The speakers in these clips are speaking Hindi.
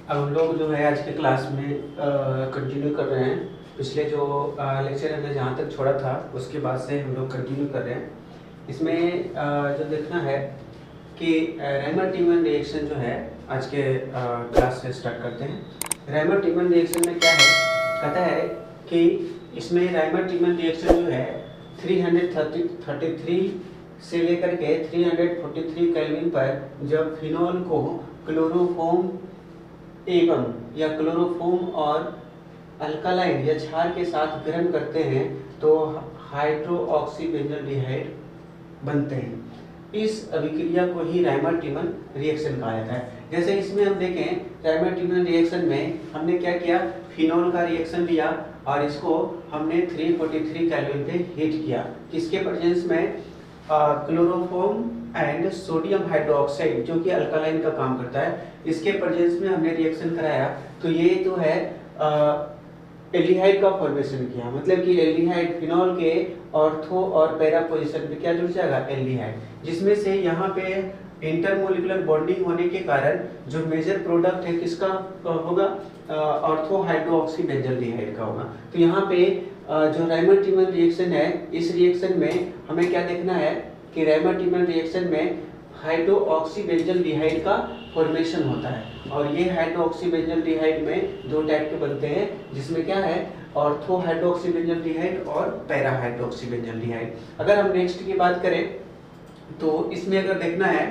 अब हम लोग जो है आज के क्लास में कंटिन्यू कर रहे हैं। पिछले जो लेक्चर हमने जहाँ तक छोड़ा था उसके बाद से हम लोग कंटिन्यू कर रहे हैं। इसमें जो देखना है कि रैमर-टीमन रिएक्शन जो है आज के क्लास से स्टार्ट करते हैं। रैमर-टीमन रिएक्शन में क्या है, कहता है कि इसमें रैमर-टीमन रिएक्शन जो है 333 से लेकर के 343 केल्विन पर जब फिनॉल को क्लोरोफॉर्म एवं या क्लोरोफॉर्म और अल्कालाइन या क्षार के साथ गर्म करते हैं तो हाइड्रोक्सीबेंजोल्डिहाइड बनते हैं। इस अभिक्रिया को ही रैमर-टीमन रिएक्शन कहा जाता है। जैसे इसमें हम देखें, रैमर-टीमन रिएक्शन में हमने क्या किया, फिनॉल का रिएक्शन लिया और इसको हमने 343 केल्विन पे हीट किया। किसके प्रेजेंस में? क्लोरोफॉर्म एंड सोडियम हाइड्रोक्साइड जो कि अल्कालाइन का काम करता है, इसके प्रेजेंस में हमने रिएक्शन कराया तो ये जो है एल्डिहाइड का फॉर्मेशन किया। मतलब कि एल्डिहाइड फिनॉल के ऑर्थो और पैरा पोजीशन पे क्या जुड़ जाएगा? एल्डिहाइड, जिसमें से यहाँ पे इंटरमोलिकुलर बॉन्डिंग होने के कारण जो मेजर प्रोडक्ट है किसका होगा? ऑर्थो हाइड्रोक्सीबेंजोल्डिहाइड का होगा। तो यहाँ पे जो रैमर-टीमन रिएक्शन है, इस रिएक्शन में हमें क्या देखना है कि रैमर-टीमन रिएक्शन में हाइड्रोक्सीबेंजोल्डिहाइड का फॉर्मेशन होता है और ये हाइड्रोक्सीबेंजोल्डिहाइड में दो टाइप के बनते हैं, जिसमें क्या है, ऑर्थो हाइड्रोक्सीबेंजोल्डिहाइड और पैरा हाइड्रोक्सीबेंजोल्डिहाइड। अगर हम नेक्स्ट की बात करें तो इसमें अगर देखना है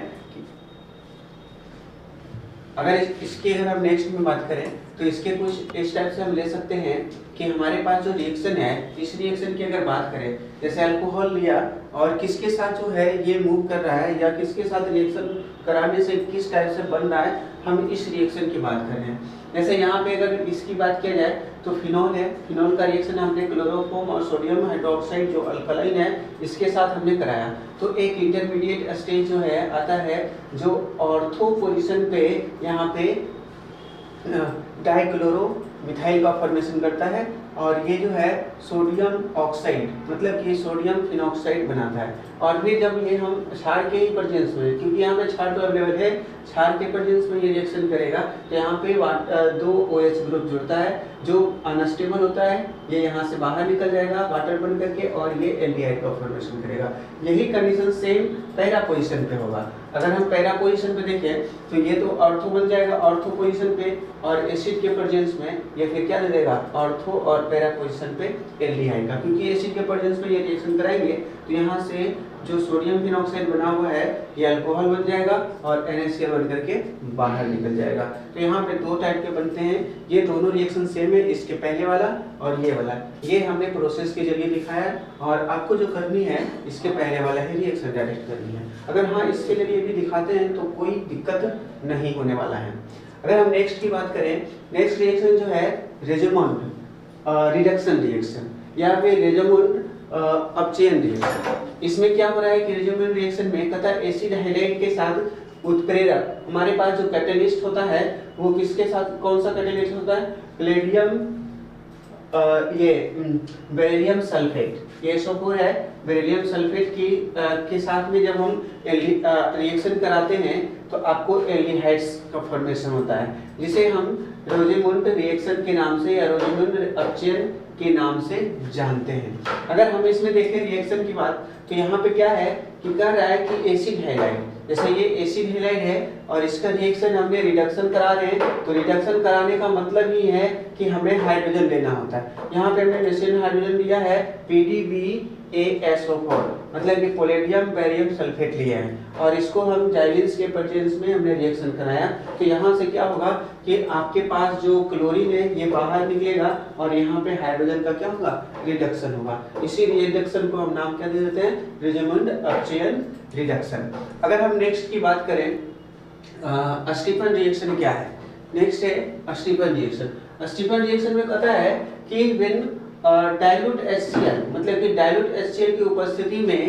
कि अगर हम नेक्स्ट में बात करें तो इसके कुछ इस टाइप से हम ले सकते हैं कि हमारे पास जो रिएक्शन है, इस रिएक्शन की अगर बात करें, जैसे अल्कोहल लिया और किसके साथ जो है ये मूव कर रहा है या किसके साथ रिएक्शन कराने से किस टाइप से बन रहा है, हम इस रिएक्शन की बात कर रहे हैं। जैसे यहाँ पे अगर इसकी बात किया जाए तो फिनॉल है, फिनॉल का रिएक्शन हमने क्लोरोफॉर्म और सोडियम हाइड्रोक्साइड जो अल्कलाइन है इसके साथ हमने कराया। तो एक इंटरमीडिएट स्टेज जो है आता है जो ऑर्थो पोजीशन पे यहाँ पे डाइक्लोरो मिथाइल का फॉर्मेशन करता है और ये जो है सोडियम ऑक्साइड, मतलब कि सोडियम फिनॉक्साइड बनाता है। और फिर जब ये हम क्षार के ही प्रेजेंस में, क्योंकि यहाँ पे क्षार तो अवेलेबल है, क्षार के प्रेजेंस में ये रिएक्शन करेगा तो यहाँ पे दो OH ग्रुप जुड़ता है जो अनस्टेबल होता है, ये यहाँ से बाहर निकल जाएगा वाटर बन करके और ये एल्डिहाइड का फॉर्मेशन करेगा। यही कंडीशन सेम पैरा पोजीशन पे होगा। अगर हम पैरा पोजीशन पे देखें तो ये तो ऑर्थो बन जाएगा ऑर्थो पोजीशन पे और एसिड के प्रेजेंस में ये फिर क्या दे देगा? ऑर्थो और पैरा पोजीशन पे एल्डिहाइड का, क्योंकि एसिड के प्रेजेंस में ये रिएक्शन कराएंगे तो यहाँ से जो सोडियम फिनॉक्साइड बना हुआ है ये अल्कोहल बन जाएगा और NaCl बन करके बाहर निकल जाएगा। तो यहाँ पे दो टाइप के बनते हैं, ये दोनों रिएक्शन सेम है, इसके पहले वाला और ये वाला। ये हमने प्रोसेस के जरिए दिखाया और आपको जो करनी है इसके पहले वाला ही रिएक्शन डायरेक्ट करनी है। अगर हाँ इसके जरिए भी दिखाते हैं तो कोई दिक्कत नहीं होने वाला है। अगर हम नेक्स्ट की बात करें, नेक्स्ट रिएक्शन जो है रेजोमंड रिडक्शन रिएक्शन या फिर रेजोमंड अपचयन रिएक्शन। इसमें क्या हो रहा है कि रेजोमंड रिएक्शन में कहता है एसिड हाइलाइड के साथ उत्प्रेरक, हमारे पास जो कैटलिस्ट होता है वो किसके साथ, कौन सा कैटलिस्ट होता है? प्लेडियम बेरिलियम सल्फेट, ये SO4 है, बेरिलियम सल्फेट की के साथ में जब हम रिएक्शन कराते हैं तो आपको एल्डिहाइड्स का फॉर्मेशन होता है, जिसे हम रोजेमुंड रिएक्शन के नाम से या रोजेमुंड अपचयन के नाम से जानते हैं। अगर हम इसमें देखें रिएक्शन की बात तो यहाँ पे क्या है कि कह रहा है कि एसिड हाइलाइड, जैसे ये एसिड हाइलाइड है और इसका रिएक्शन हमने रिडक्शन करा रहे हैं तो रिडक्शन कराने का मतलब ही है कि हमें हाइड्रोजन लेना होता है। यहाँ पे हमने नेचुरल हाइड्रोजन लिया है PDBaSO4, मतलब कि पोलेडियम बेरियम सल्फेट लिया है और इसको हम जाइलिन्स के प्रेजेंस में हमने रिएक्शन कराया। तो यहाँ से क्या होगा कि आपके पास जो क्लोरीन है ये बाहर निकलेगा और यहाँ पे हाइड्रोजन का क्या होगा? रिडक्शन होगा। इसी रिडक्शन को हम नाम क्या दे देते हैं? रेजोमंड अपचयन रिडक्शन। अगर हम नेक्स्ट की बात करें, स्टीफन रिएक्शन क्या है? नेक्स्ट है स्टीफन रिएक्शन। स्टीफन रिएक्शन में कहता है कि व्हेन डाइल्यूट HCl, मतलब कि डाइल्यूट HCl की उपस्थिति में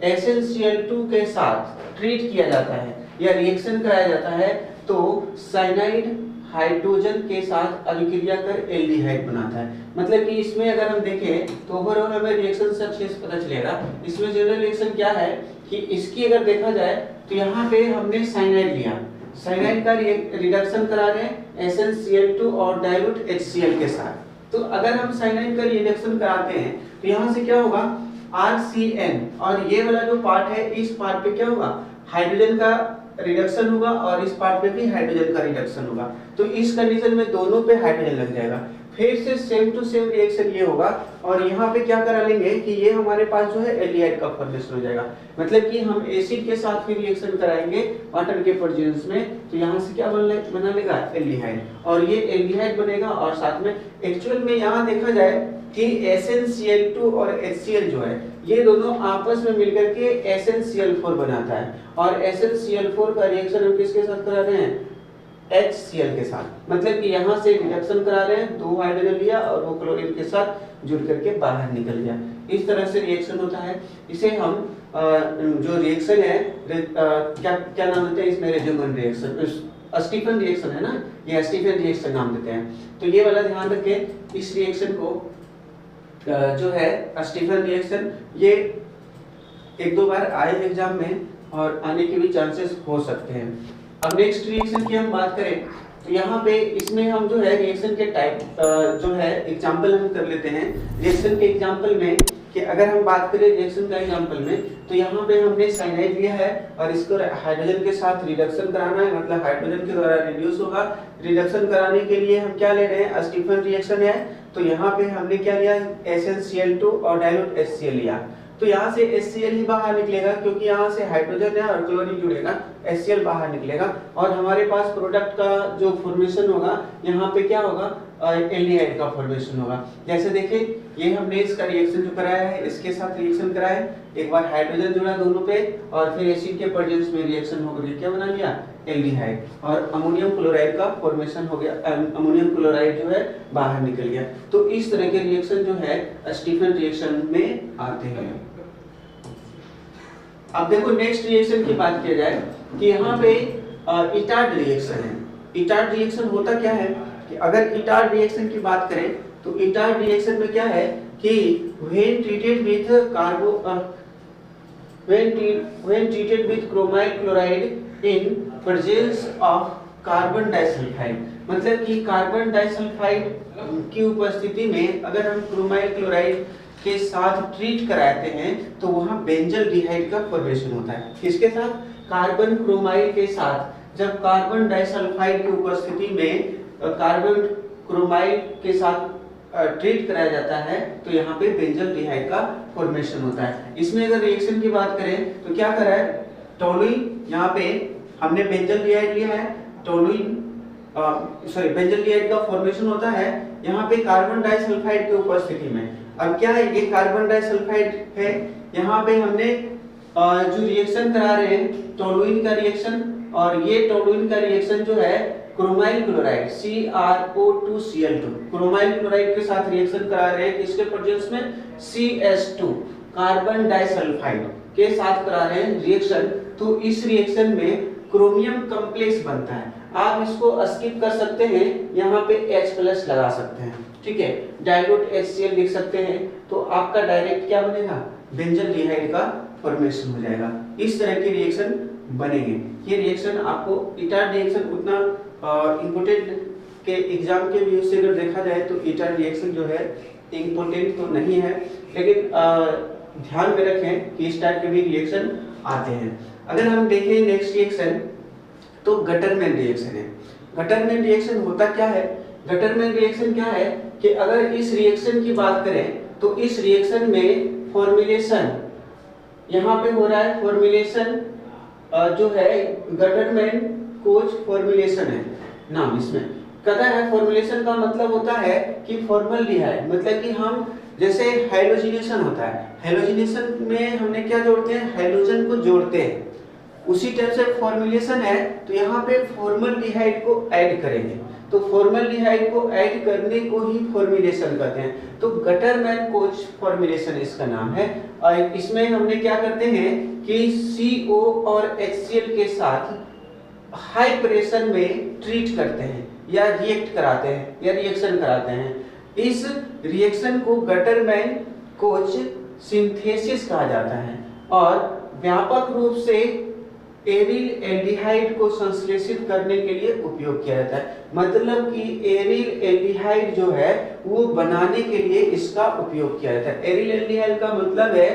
SnCl2 के साथ ट्रीट किया जाता है या रिएक्शन कराया जाता है तो साइनाइड हाइड्रोजन के साथ अभिक्रिया कर एल्डिहाइड बनाता है। मतलब कि इसमें अगर हम देखें तो ओवरऑल हमें रिएक्शन सक्सेस पता चलेगा। इसमें जनरल रिएक्शन क्या है कि इसकी अगर देखा जाए तो यहाँ पे हमने साइनाइड लिया, साइनाइड का रिडक्शन करा रहे हैं SnCl2 और डाइल्यूट HCl के साथ। तो अगर हम साइनाइड का रिडक्शन कराते हैं तो यहाँ से क्या होगा, RCN, और ये वाला जो पार्ट है इस पार्ट पे क्या होगा, हाइड्रोजन का रिडक्शन होगा और इस पार्ट पे भी हाइड्रोजन का रिडक्शन होगा। तो इस कंडीशन में दोनों पे हाइड्रोजन लग जाएगा। फिर से सेम टू सेम रिएक्शन ये होगा और यहाँ पे क्या करा लेंगे कि ये हमारे पास जो है एल्डिहाइड का फॉर्मेशन हो जाएगा। मतलब कि हम एसिड के साथ फिर रिएक्शन कराएंगे वाटर के प्रेजेंस में, तो यहाँ से क्या बना लेगा, एल्डिहाइड, और ये एल्डिहाइड बनेगा। और साथ में एक्चुअल में यहाँ देखा जाए कि SnCl2 और HCl जो है ये दोनों आपस में मिलकर के SnCl4 बनाता है, और SnCl4 का रिएक्शन हम किसके साथ करा रहे हैं, HCl के साथ। मतलब कि यहाँ से रिडक्शन करा रहे हैं, 2 हाइड्रोजन लिया और वो क्लोरीन के साथ जुड़ करके बाहर निकल गया। इस तरह से रिएक्शन होता है। इसे हम जो रिएक्शन है क्या नाम देते हैं इसमें, रेजोमन रिएक्शन, स्टीफन रिएक्शन है ना, ये स्टीफन रिएक्शन नाम देते हैं। तो ये वाला ध्यान रखें, इस रिएक्शन को जो है स्टीफन रिएक्शन, ये 1-2 बार आए एग्जाम में और आने के भी चांसेस हो सकते हैं। अब नेक्स्ट रिएक्शन की हम बात करें तो यहाँ पे इसमें हम जो है रिएक्शन के टाइप जो है एग्जांपल हम कर लेते हैं। रिएक्शन के एग्जांपल में कि अगर हम बात करें रिएक्शन का एग्जांपल में, तो यहाँ पे हमने साइनाइड लिया है और इसको हाइड्रोजन के साथ रिडक्शन कराना है, मतलब हाइड्रोजन के द्वारा रिड्यूस होगा। रिडक्शन कराने के लिए हम क्या ले रहे हैं, स्टीफन रिएक्शन है। तो यहाँ पे हमने क्या लिया, SnCl2 और डाइल्यूट HCl लिया। तो यहाँ से HCl ही बाहर निकलेगा क्योंकि यहाँ से हाइड्रोजन है और क्लोरीन जुड़ेगा, HCl बाहर निकलेगा और हमारे पास प्रोडक्ट का जो फॉर्मेशन होगा यहाँ पे क्या होगा, एल्डिहाइड का फॉर्मेशन होगा। जैसे देखिए ये हमने इसका रिएक्शन जो कराया है, इसके साथ रिएक्शन कराया है, एक बार हाइड्रोजन जुड़ा दोनों पे और फिर एसिड के प्रेजेंस में रिएक्शन होकर क्या बना लिया, एल्डिहाइड, और अमोनियम क्लोराइड का फॉर्मेशन हो गया, अमोनियम क्लोराइड जो है बाहर निकल गया। तो इस तरह के रिएक्शन जो है स्टीफन रिएक्शन में आते हैं। अब देखो नेक्स्ट रिएक्शन की बात किया जाए कि यहाँ पे इटार्ड रिएक्शन है। इटार्ड रिएक्शन होता क्या है कि अगर इटार्ड रिएक्शन की बात करें तो इटार्ड रिएक्शन में क्या है कि when treated with chromyl chloride in presence of carbon disulphide, मतलब कि कार्बन डाइसल्फाइड की उपस्थिति में अगर हम क्रोमाइल क्लोराइड के साथ ट्रीट कराते हैं तो वहाँ बेंजल्डिहाइड का फॉर्मेशन होता है। किसके साथ, कार्बन क्रोमाइल के साथ। जब कार्बन डाइसल्फाइड की उपस्थिति में कार्बन क्रोमाइल के साथ ट्रीट कराया जाता है तो यहाँ पे बेंजल्डिहाइड का फॉर्मेशन होता है। इसमें अगर रिएक्शन की बात करें तो क्या करा है, टोलुइन, यहाँ पे हमने बेंजल्डिहाइड लिया है, टोलुइन बेंजल्डिहाइड का फॉर्मेशन होता है यहाँ पे कार्बन डाइसल्फाइड की उपस्थिति में। अब क्या है, ये कार्बन डाइसल्फाइड है, यहाँ पे हमने जो रिएक्शन करा रहे हैं टोलुइन का रिएक्शन, और ये टोलुइन का रिएक्शन जो है chromyl chloride CrO2Cl2, chromyl chloride के साथ रिएक्शन करा रहे हैं किसके प्रेजेंस में, CS2 कार्बन डाइसल्फाइड के साथ करा रहे हैं रिएक्शन। तो इस रिएक्शन में क्रोमियम कॉम्प्लेक्स बनता है। आप इसको स्किप कर सकते हैं, यहाँ पे H+ लगा सकते हैं, ठीक है, डाइल्यूट HCl लिख सकते हैं, तो आपका डायरेक्ट क्या बनेगा, बेंजल्डिहाइड का फॉर्मेशन हो जाएगा। इस तरह के रिएक्शन बनेंगे। ये रिएक्शन आपको इटार्ड रिएक्शन उतना इम्पोर्टेंट के एग्जाम के व्यू से अगर देखा जाए तो इटार्ड रिएक्शन जो है इम्पोर्टेंट तो नहीं है, लेकिन ध्यान में रखें कि इस टाइप के भी रिएक्शन आते हैं। अगर हम देखें नेक्स्ट रिएक्शन तो गटरमैन रिएक्शन है। गटरमैन रिएक्शन होता क्या है, गटरमैन रिएक्शन क्या है कि अगर इस रिएक्शन की बात करें तो इस रिएक्शन में फॉर्मुलेशन यहाँ पे हो रहा है, फॉर्मुलेशन जो है गटरमैन कोच फॉर्मुलेशन है नाम इसमें कहता है। फॉर्मुलेशन का मतलब होता है कि फॉर्मल्डिहाइड, मतलब कि हम जैसे हाइड्रोजनेशन होता है, हाइड्रोजनेशन में हमने क्या जोड़ते हैं, हाइड्रोजन को जोड़ते हैं, उसी टाइप से फॉर्मुलेशन है। तो यहाँ पे फॉर्मल्डिहाइड को ऐड करेंगे, तो फॉर्मल्डिहाइड को ऐड करने को ही फॉर्मुलेशन कहते हैं। तो गटरमैन कोच फॉर्मुलेशन इसका नाम है। और इसमें हमने क्या करते हैं कि CO और HCl के साथ हाई प्रेशर में ट्रीट करते हैं या रिएक्ट कराते हैं या रिएक्शन कराते हैं। इस रिएक्शन को गटरमैन कोच सिंथेसिस कहा जाता है और व्यापक रूप से एरिल एल्डिहाइड को संश्लेषित करने के लिए उपयोग किया जाता है। मतलब कि एरिल एल्डिहाइड जो है वो बनाने के लिए इसका उपयोग किया जाता है। एरिल एल्डिहाइड का मतलब है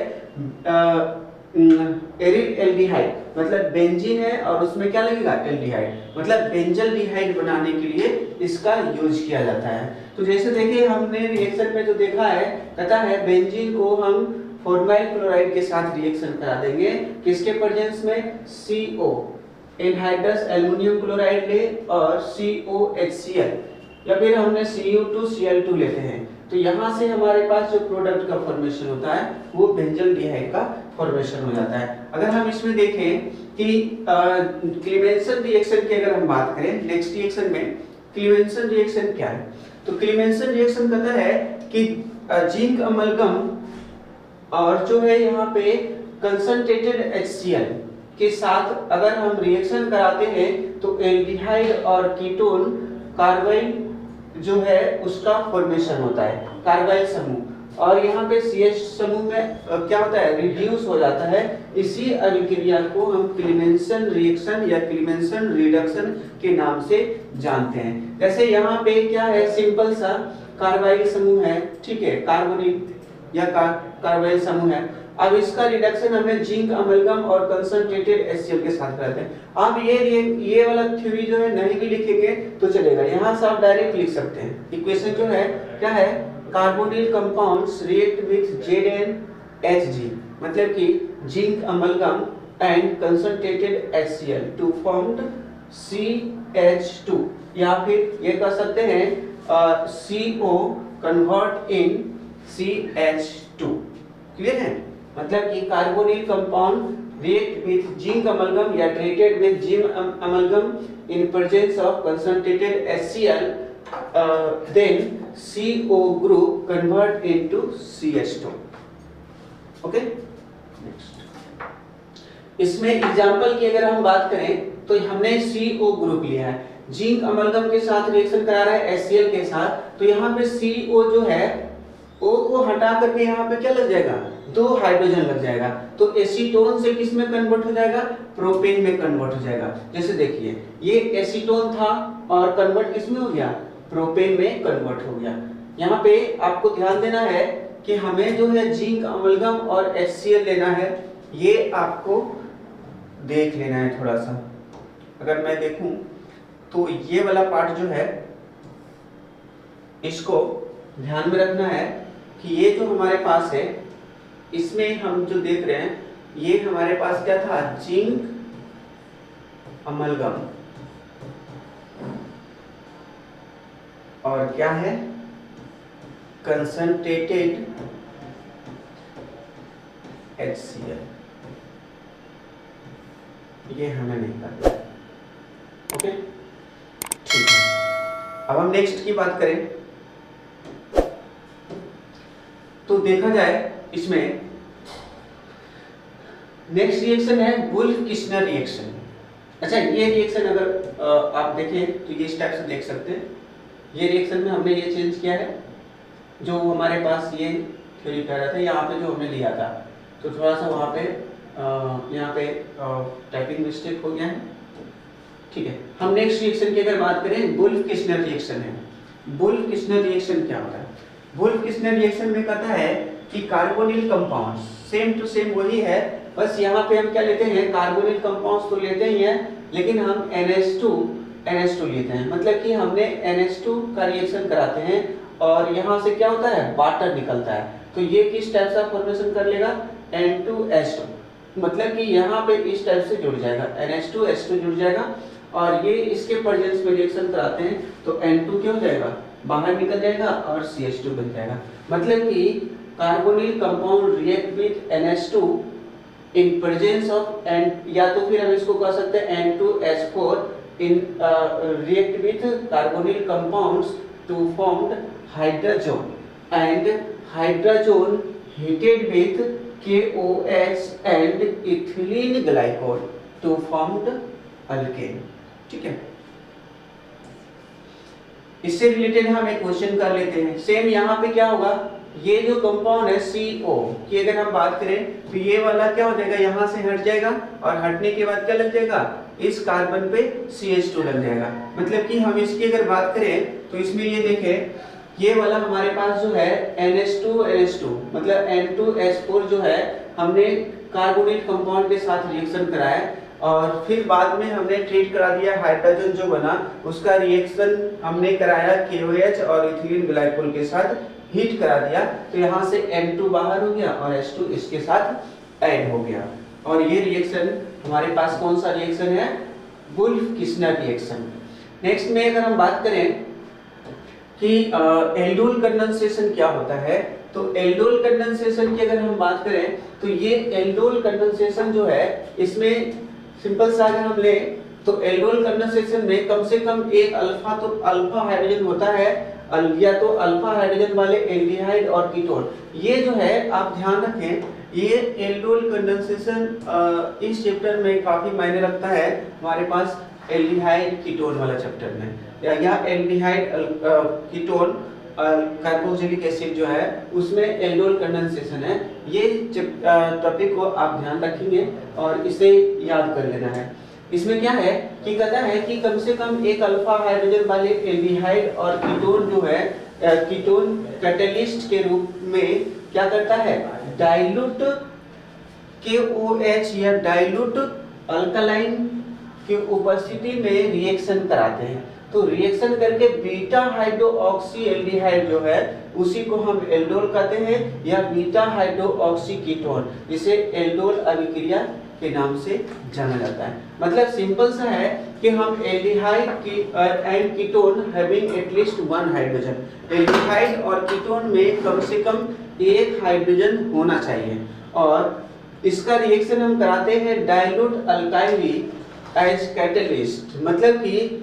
एरिल एल्डिहाइड मतलब बेंजीन है और उसमें क्या लगेगा, एल्डिहाइड, मतलब बेंजल डिहाइड बनाने के लिए इसका यूज किया जाता है। तो जैसे देखिए हमने रिएक्शन में जो देखा है, कहता है बेंजीन को हम फॉर्माइल क्लोराइड के साथ रिएक्शन करा देंगे, किसके प्रेजेंस में, CO एनहाइड्रस एल्युमिनियम क्लोराइड ले और COHCl, या फिर हमने Cu2Cl2 लेते हैं, तो यहाँ से हमारे पास जो प्रोडक्ट का फॉर्मेशन होता है वो बेंजल डिहाइड का फॉर्मेशन हो जाता है। अगर हम इसमें देखें कि क्लीमेंसन रिएक्शन की अगर हम बात करें, नेक्स्ट रिएक्शन में क्लीमेंसन रिएक्शन क्या है, तो क्लीमेंसन रिएक्शन कहता है कि जिंक अमलगम और जो है यहाँ पे कंसंट्रेटेड HCl के साथ अगर हम रिएक्शन कराते हैं तो एल्डिहाइड और कीटोन कार्बाइल जो है उसका फॉर्मेशन होता है, कार्बाइल समूह, और यहाँ पे CH समूह में क्या होता है, रिड्यूस हो जाता है। इसी अभिक्रिया को हम क्लीमेंसन रिएक्शन या क्लीमेंसन रिडक्शन के नाम से जानते हैं। जैसे यहाँ पे क्या है, सिंपल सा कार्बाइल समूह है, ठीक है, कार्बोनिल या कार्बाइल समूह है। अब इसका रिडक्शन हमें जिंक अमलगम और कंसंट्रेटेड HCl के साथ करते हैं। अब ये वाला थ्योरी जो है नहीं भी लिखेंगे तो चलेगा, यहाँ से आप डायरेक्ट लिख सकते हैं। इक्वेशन जो है क्या है, carbonyl compounds react with ZnHG, मतलब कि zinc amalgam and concentrated HCl to formed CH2, या फिर ये कह सकते हैं CO convert in CH2। Clear है, मतलब कि carbonyl compound react with zinc amalgam या treated with zinc amalgam in presence of concentrated HCl, then CO group convert into CH2। Okay, next इसमें एग्जांपल की अगर हम बात करें तो हमने CO ग्रुप लिया है, जिंक अमलगम के साथ रिएक्शन करा रहा है HCl के साथ, तो यहाँ पे CO जो है O को हटा करके यहाँ पे क्या लग जाएगा, 2 हाइड्रोजन लग जाएगा, तो एसीटोन से किस में कन्वर्ट हो जाएगा, प्रोपेन में कन्वर्ट हो जाएगा। जैसे देखिए ये एसीटोन था और कन्वर्ट किस में हो गया, प्रोपेन में कन्वर्ट हो गया। यहाँ पे आपको ध्यान देना है कि हमें जो है जिंक अमलगम और HCl लेना है, ये आपको देख लेना है थोड़ा सा। अगर मैं देखूं तो ये वाला पार्ट जो है इसको ध्यान में रखना है कि ये जो हमारे पास है इसमें हम जो देख रहे हैं ये हमारे पास क्या था, जिंक अमलगम और क्या है, कंसंट्रेटेड HCl। ये हमें नहीं करना है, ओके, ठीक है। अब हम नेक्स्ट की बात करें तो देखा जाए इसमें नेक्स्ट रिएक्शन है वुल्फ-किश्नर रिएक्शन। अच्छा, ये रिएक्शन अगर आप देखें तो ये इस टाइप से देख सकते हैं। ये रिएक्शन में हमने ये चेंज किया है, जो हमारे पास ये थ्योरी कर रहा था, यहाँ पे जो हमने लिया था तो थोड़ा सा वहाँ पे यहाँ पे टाइपिंग मिस्टेक हो गया है, ठीक है। हम नेक्स्ट रिएक्शन की अगर बात करें, वुल्फ-किश्नर रिएक्शन है। वुल्फ-किश्नर रिएक्शन क्या होता है, वुल्फ-किश्नर रिएक्शन में कहता है कि carbonyl compounds same to same वही है, बस यहाँ पे हम क्या लेते हैं, कार्बोनिल कंपाउंड्स तो लेते ही हैं लेकिन हम NH2 लेते हैं। मतलब कि हमने NH2 का रिएक्शन कराते हैं और यहाँ से क्या होता है, वाटर निकलता है, तो ये किस टाइप से फॉर्मेशन कर लेगा, N2H2, मतलब कि यहाँ पे इस टाइप से जुड़ जाएगा, NH2H2 जुड़ जाएगा और ये इसके प्रेजेंस में रिएक्शन कराते हैं तो N2 क्या हो जाएगा, बाहर निकल जाएगा और CH2 बन जाएगा। मतलब कि carbonyl compound react with NH2 in presence of N, या तो फिर हम इसको कह सकते हैं N2H4 in react with carbonyl compounds to formed hydrogen and hydrogen heated with KOH and ethylene glycol to formed alkane, ठीक है। इससे रिलेटेड हम एक क्वेश्चन कर लेते हैं। सेम यहाँ पे क्या होगा, ये जो कंपाउंड है CO की अगर हम बात करें तो ये वाला क्या हो जाएगा, यहाँ से हट जाएगा और हटने के बाद क्या लग जाएगा, इस कार्बन पे CH2 लग जाएगा। मतलब कि हम इसकी अगर बात करें तो इसमें ये देखें, ये वाला हमारे पास जो है NH2 मतलब N2H4 जो है हमने कार्बोनेट कंपाउंड के साथ रिएक्शन कराया और फिर बाद में हमने ट्रीट करा दिया, हाइड्रोजन जो बना उसका रिएक्शन हमने कराया KOH और इथिलीन ग्लाइकोल के साथ हीट करा दिया, तो यहाँ से N2 बाहर हो गया और H2 इसके साथ ऐड हो गया। और ये रिएक्शन हमारे पास कौन सा रिएक्शन है, वुल्फ किस्नर रिएक्शन। नेक्स्ट में अगर हम बात करें कि एल्डोल कंडेंसेशन क्या होता है, तो एल्डोल कंडेंसेशन की अगर हम बात करें तो ये एल्डोल कंडेंसेशन जो है इसमें सिंपल सा अगर हम लें तो एल्डोल कंडेंसेशन में कम से कम एक अल्फा हाइड्रोजन होता है, या तो अल्फा हाइड्रोजन वाले एल्डिहाइड और कीटोन। ये जो है आप ध्यान रखें, ये एल्डोल कंडेंसेशन इस चैप्टर में काफी मायने रखता है हमारे पास एल्डिहाइड कीटोन वाला चैप्टर में, या एल्डिहाइड कीटोन कार्बोक्सिलिक एसिड जो है उसमें एल्डोल कंडेंसेशन है। ये टॉपिक को आप ध्यान रखेंगे और इसे याद कर लेना है। इसमें क्या है कि कहता है कि कम से कम एक अल्फा हाइड्रोजन वाले एल्डिहाइड और कीटोन जो है कीटोन कैटलिस्ट के रूप में क्या करता है, डाइल्यूट KOH या डाइल्यूट अल्कलाइन की उपस्थिति में रिएक्शन कराते हैं। तो रिएक्शन करके बीटा हाइड्रोक्सी एल्डिहाइड जो है उसी को हम एल्डोल कहते हैं या बीटा हाइड्रोक्सी कीटोन, इसे एल्डोल अभिक्रिया के नाम से जाना जाता है। मतलब सिंपल सा है कि हम एल्डिहाइड की and ketone having at least one hydrogen, aldehyde और कीटोन में कम से कम एक हाइड्रोजन होना चाहिए और इसका रिएक्शन हम कराते हैं डाइल्यूट अल्काइली एज कैटलिस्ट, मतलब कि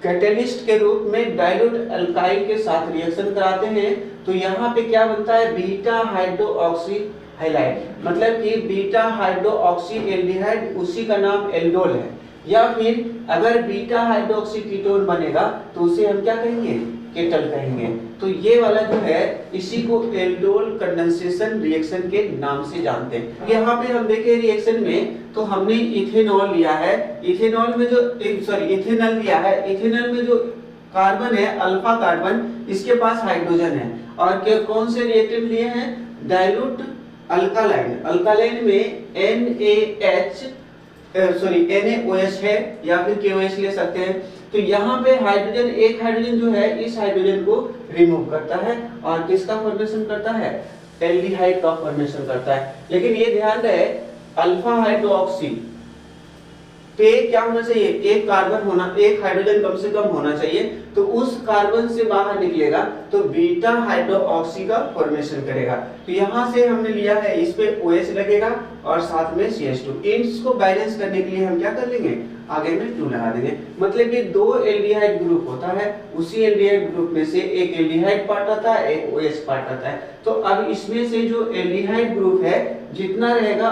कैटलिस्ट के रूप में डाइल्यूट अल्काइल के साथ रिएक्शन कराते हैं। तो यहाँ पे क्या बनता है, बीटा हाइड्रोक्सी हाइलाइड, मतलब कि बीटा हाइड्रोक्सी एल्डिहाइड, उसी का नाम एल्डोल है। या फिर अगर बीटा हाइड्रोक्सी कीटोन बनेगा तो उसे हम क्या कहेंगे, केटल कहेंगे। तो ये वाला जो है इसी को एल्डोल कंडेंसेशन रिएक्शन के नाम से जानते हैं। यहाँ पे हम देखें रिएक्शन में तो हमने इथेनॉल लिया है, इथेनॉल में जो इथेनॉल लिया है, इथेनॉल में जो कार्बन है अल्फा कार्बन, इसके पास हाइड्रोजन है और कौन से रिएक्टेंट लिए हैं, डाइल्यूट अल्कालाइन, अल्कालाइन में NaOH है या फिर KOH ले सकते हैं। तो यहाँ पे हाइड्रोजन, एक हाइड्रोजन जो है इस हाइड्रोजन को रिमूव करता है और किसका फॉर्मेशन करता है, एल्डिहाइड का फॉर्मेशन करता है। लेकिन ये ध्यान रहे अल्फा हाइड्रोक्सी पे क्या होना चाहिए, एक कार्बन होना, एक हाइड्रोजन कम से कम होना चाहिए। तो उस कार्बन से बाहर निकलेगा तो बीटा हाइड्रोक्सी का फॉर्मेशन करेगा। तो यहाँ से हमने लिया है, इस पे OH लगेगा और साथ में CH2। इसको बैलेंस करने के लिए हम क्या कर लेंगे, आगे में 2 लगा देंगे। मतलब कि 2 एल्डिहाइड ग्रुप होता है, उसी एल्डिहाइड ग्रुप में से एक एल्डिहाइड पार्ट आता है, एक OH पार्ट आता है। तो अब इसमें से जो एल्डिहाइड ग्रुप है जितना रहेगा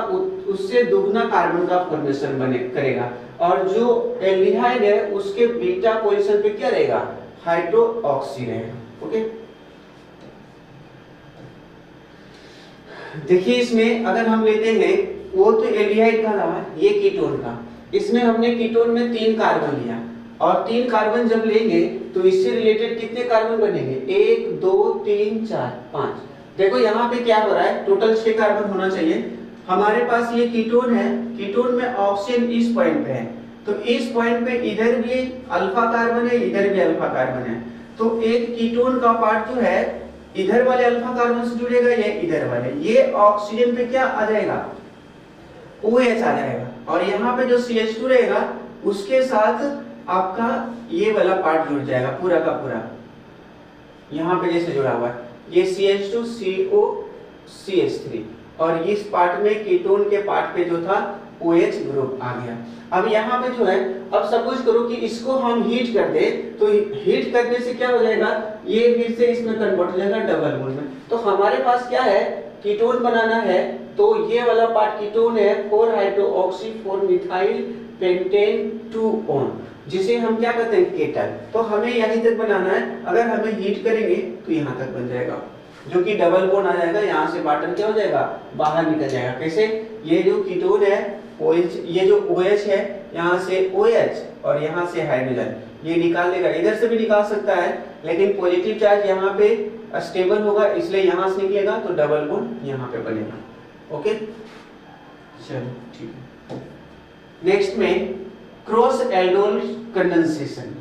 उससे दुगना कार्बन का फॉर्मेशन करेगा और जो एल्डिहाइड है उसके बीटा पोजीशन पे क्या रहेगा, हाइड्रोक्सी रहेगा। ओके, देखिए इसमें अगर हम लेते हैं, वो तो एल्डिहाइड का रहा, ये कीटोन का, इसमें हमने कीटोन में 3 कार्बन लिया और 3 कार्बन जब लेंगे तो इससे रिलेटेड कितने कार्बन बनेंगे, 1 2 3 4 5। देखो यहाँ पे क्या हो रहा है, टोटल 6 कार्बन होना चाहिए। हमारे पास ये कीटोन है, कीटोन में ऑक्सीजन इस पॉइंट पे है, तो इस पॉइंट पे इधर भी अल्फा कार्बन है, इधर भी अल्फा कार्बन है। तो एक कीटोन का पार्ट जो है इधर वाले अल्फा कार्बन से जुड़ेगा, ये इधर वाले, ये ऑक्सीजन पे क्या आ जाएगा, OH आ जाएगा और यहाँ पे जो CH2 रहेगा उसके साथ आपका ये वाला पार्ट जुड़ जाएगा पूरा का पूरा, यहाँ पे जैसे जुड़ा हुआ है ये CH2 CO CH3 और इस पार्ट में कीटोन के पार्ट पे जो था OH ग्रुप आ गया। अब यहाँ पे जो है, अब सपोज करो कि इसको हम हीट कर दे, तो हीट करने से क्या हो जाएगा, ये फिर से इसमें कन्वर्ट हो जाएगा डबल बॉन्ड में। तो हमारे पास क्या है, कीटोन बनाना है तो ये वाला पार्ट कीटोन है 4 हाइड्रोक्सी 4 मिथाइल पेंटेन 2 ऑन, जिसे हम क्या कहते हैं, केटल। तो हमें यहीं तक बनाना है, अगर हमें हीट करेंगे तो यहाँ तक बन जाएगा। जो कि डबल बॉन्ड आ जाएगा, यहाँ से वाटर क्या हो जाएगा, बाहर निकल जाएगा। कैसे, ये जो कीटोन है OH, ये जो OH है यहाँ से OH और यहाँ से हाइड्रोजन ये निकाल लेगा, इधर से भी निकाल सकता है, लेकिन पॉजिटिव चार्ज यहाँ पे स्टेबल होगा इसलिए यहाँ से निकलेगा तो डबल बॉन्ड यहाँ पे बनेगा। ओके चलो ठीक है। नेक्स्ट में cross aldol condensation.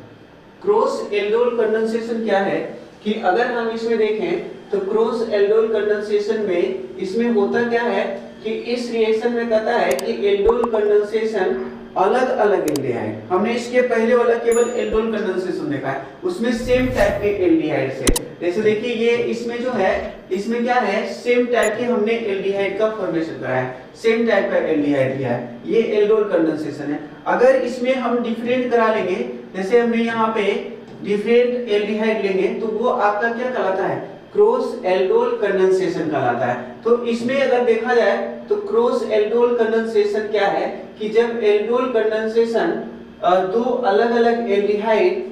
Cross aldol condensation क्या है कि अगर हम इसमें देखें तो क्रॉस एल्डोल कंडेंसेशन में इसमें होता क्या है कि इस रिएक्शन में कहता है कि एल्डोल कंडेंसेशन अलग अलग एल्डिहाइड, हमने इसके पहले वाला केवल एल्डोल कंडेंसेशन देखा है, उसमें सेम टाइप के एल्डिहाइड से, जैसे देखिए ये इसमें जो है इसमें क्या है सेम टाइप के हमने एल्डिहाइड का फॉर्मेशन कराया है, सेम टाइप का एल्डिहाइड लिया है, ये एल्डोल कंडेंसेशन है। अगर इसमें हम डिफरेंट करा लेंगे, जैसे हमने यहाँ पे डिफरेंट एल्डिहाइड लेंगे तो वो आपका क्या कहलाता है, क्रॉस एल्डोल कंडेंसेशन कहलाता है। तो इसमें अगर देखा जाए तो क्रॉस एल्डोल कंडेंसेशन क्या है कि जब एल्डोल कंडेंसेशन दो अलग अलग एल्डिहाइड,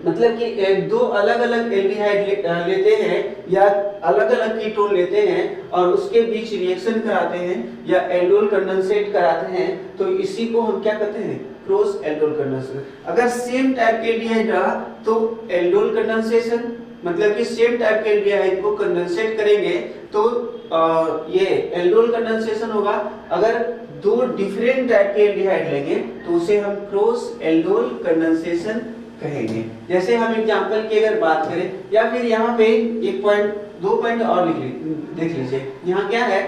मतलब कि दो अलग अलग एल्डिहाइड लेते हैं या अलग अलग कीटोन लेते हैं और उसके बीच रिएक्शन कराते हैं या एल्डोल कंडेंसेट कराते हैं, तो इसी को हम क्या कहते हैं, क्रॉस एल्डोल कंडेंसेशन। अगर सेम टाइप के एल्डिहाइड रहा तो एल्डोल कंडेंसेशन, मतलब कि सेम टाइप के एल्डिहाइड को कंडेंसेट करेंगे तो ये एल्डोल कंडेंसेशन होगा। अगर दो डिफरेंट टाइप के एल्डिहाइड लेंगे तो उसे हम क्रॉस एल्डोल कंडेंसेशन कहेंगे। जैसे हम एग्जांपल की अगर बात करें, या फिर यहाँ पे एक पॉइंट, दो पॉइंट और देख लीजिए। यहाँ क्या है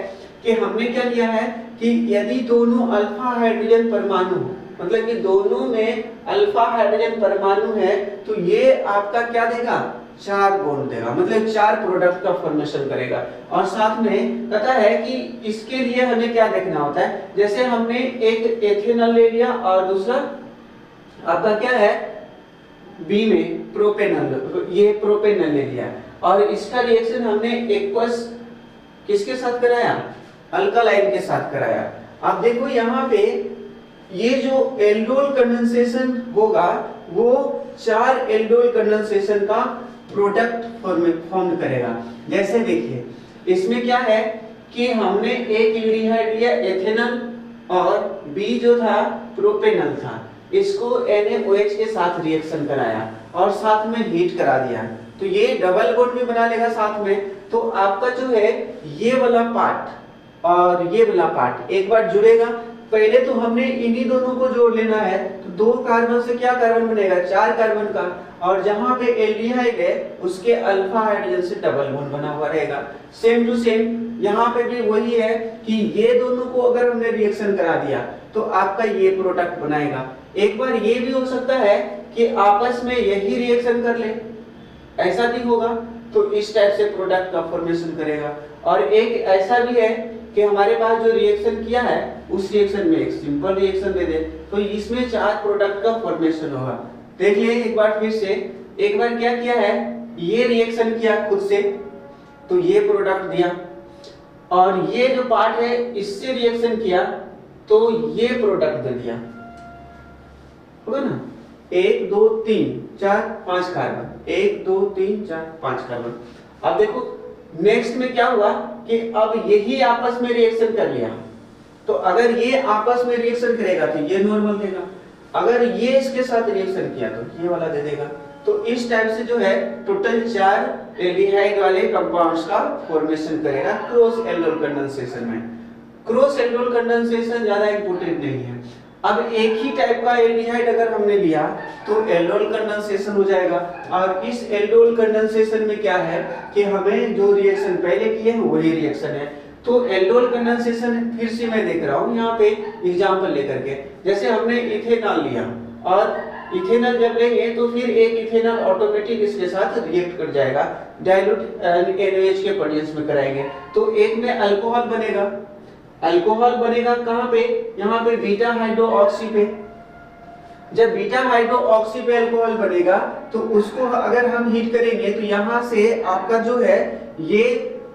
कि हमने क्या लिया है कि यदि दोनों अल्फा हाइड्रोजन परमाणु, मतलब कि दोनों में अल्फा हाइड्रोजन परमाणु है, तो ये आपका क्या देगा, चार बॉन्ड देगा, मतलब चार प्रोडक्ट का फॉर्मेशन करेगा। और साथ में कहता है कि इसके लिए हमें क्या देखना होता है, जैसे हमने एक एथेनॉल ले लिया और दूसरा आपका क्या है बी में प्रोपेनॉल, ये प्रोपेनॉल ले लिया और इसका रिएक्शन हमने एक्वस किसके साथ कराया, अल्कालाइन के साथ कराया। आप देखो यहाँ पे ये जो एल्डोल कंडेंसेशन होगा वो चार एल्डोल कंडेंसेशन का प्रोडक्ट फॉर्म करेगा। जैसे देखिए इसमें क्या है कि हमने एक एल्डिहाइड लिया एथेनॉल और बी जो था प्रोपेनॉल था, इसको NaOH के साथ रिएक्शन कराया और साथ में हीट करा दिया, तो ये डबल बॉन्ड भी बना लेगा साथ में। तो आपका जो है ये वाला पार्ट और ये वाला पार्ट एक बार जुड़ेगा। पहले तो हमने इन्हीं दोनों को जोड़ लेना है, तो दो कार्बन से क्या कार्बन बनेगा, चार कार्बन का, और जहां पे एल्डिहाइड है उसके अल्फा हाइड्रोजन से डबल बॉन्ड बना हुआ रहेगा। सेम टू सेम यहाँ पे भी वही है कि ये दोनों को अगर हमने रिएक्शन करा दिया तो आपका ये प्रोडक्ट बनाएगा। एक बार ये भी हो सकता है कि आपस में यही रिएक्शन कर ले, ऐसा भी होगा, तो इस टाइप से प्रोडक्ट का फॉर्मेशन करेगा। और एक ऐसा भी है कि हमारे पास जो रिएक्शन किया है उस रिएक्शन में एक सिंपल रिएक्शन दे दे, तो इसमें चार प्रोडक्ट का फॉर्मेशन होगा। देख लिए एक बार फिर से, एक बार क्या किया है, ये रिएक्शन किया खुद से तो ये प्रोडक्ट दिया, और ये जो पार्ट है इससे रिएक्शन किया तो ये प्रोडक्ट दे दिया, होगा ना, 1 2 3 4 5 कार्बन, 1 2 3 4 5 कार्बन। अब देखो नेक्स्ट में क्या हुआ कि अब यही आपस में रिएक्शन कर लिया, तो अगर ये आपस में रिएक्शन करेगा तो ये नॉर्मल देगा, अगर ये इसके साथ रिएक्शन किया तो ये वाला दे देगा। तो इस टाइप से जो है टोटल चार एल्डिहाइड वाले कंपाउंड्स का फॉर्मेशन करेगा क्रॉस एल्डोल कंडेंसेशन में। क्रॉस एल्डोल कंडेंसेशन ज्यादा इंपॉर्टेंट नहीं है। अब एक ही टाइप का एल्डिहाइड अगर हमने लिया तो एल्डोल कंडेंसेशन हो जाएगा, और इस एल्डोल कंडेंसेशन में क्या है कि हमें जो रिएक्शन पहले किए हैं वही रिएक्शन है। तो एल्डोल कंडेंसेशन फिर से मैं देख रहा हूँ यहाँ पे एग्जांपल लेकर के, जैसे हमने इथेनॉल लिया और इथेनॉल जब लेंगे तो फिर एक इथेनॉल ऑटोमेटिक इसके साथ रिएक्ट कर जाएगा, डाइल्यूट NaOH के प्रेजेंस में कराएंगे तो एक में अल्कोहल बनेगा। अल्कोहल बनेगा कहाँ पे, यहाँ पे बीटा हाइड्रो ऑक्सी पे। जब बीटा हाइड्रो ऑक्सी पे अल्कोहल बनेगा तो उसको अगर हम हीट करेंगे तो यहाँ से आपका जो है ये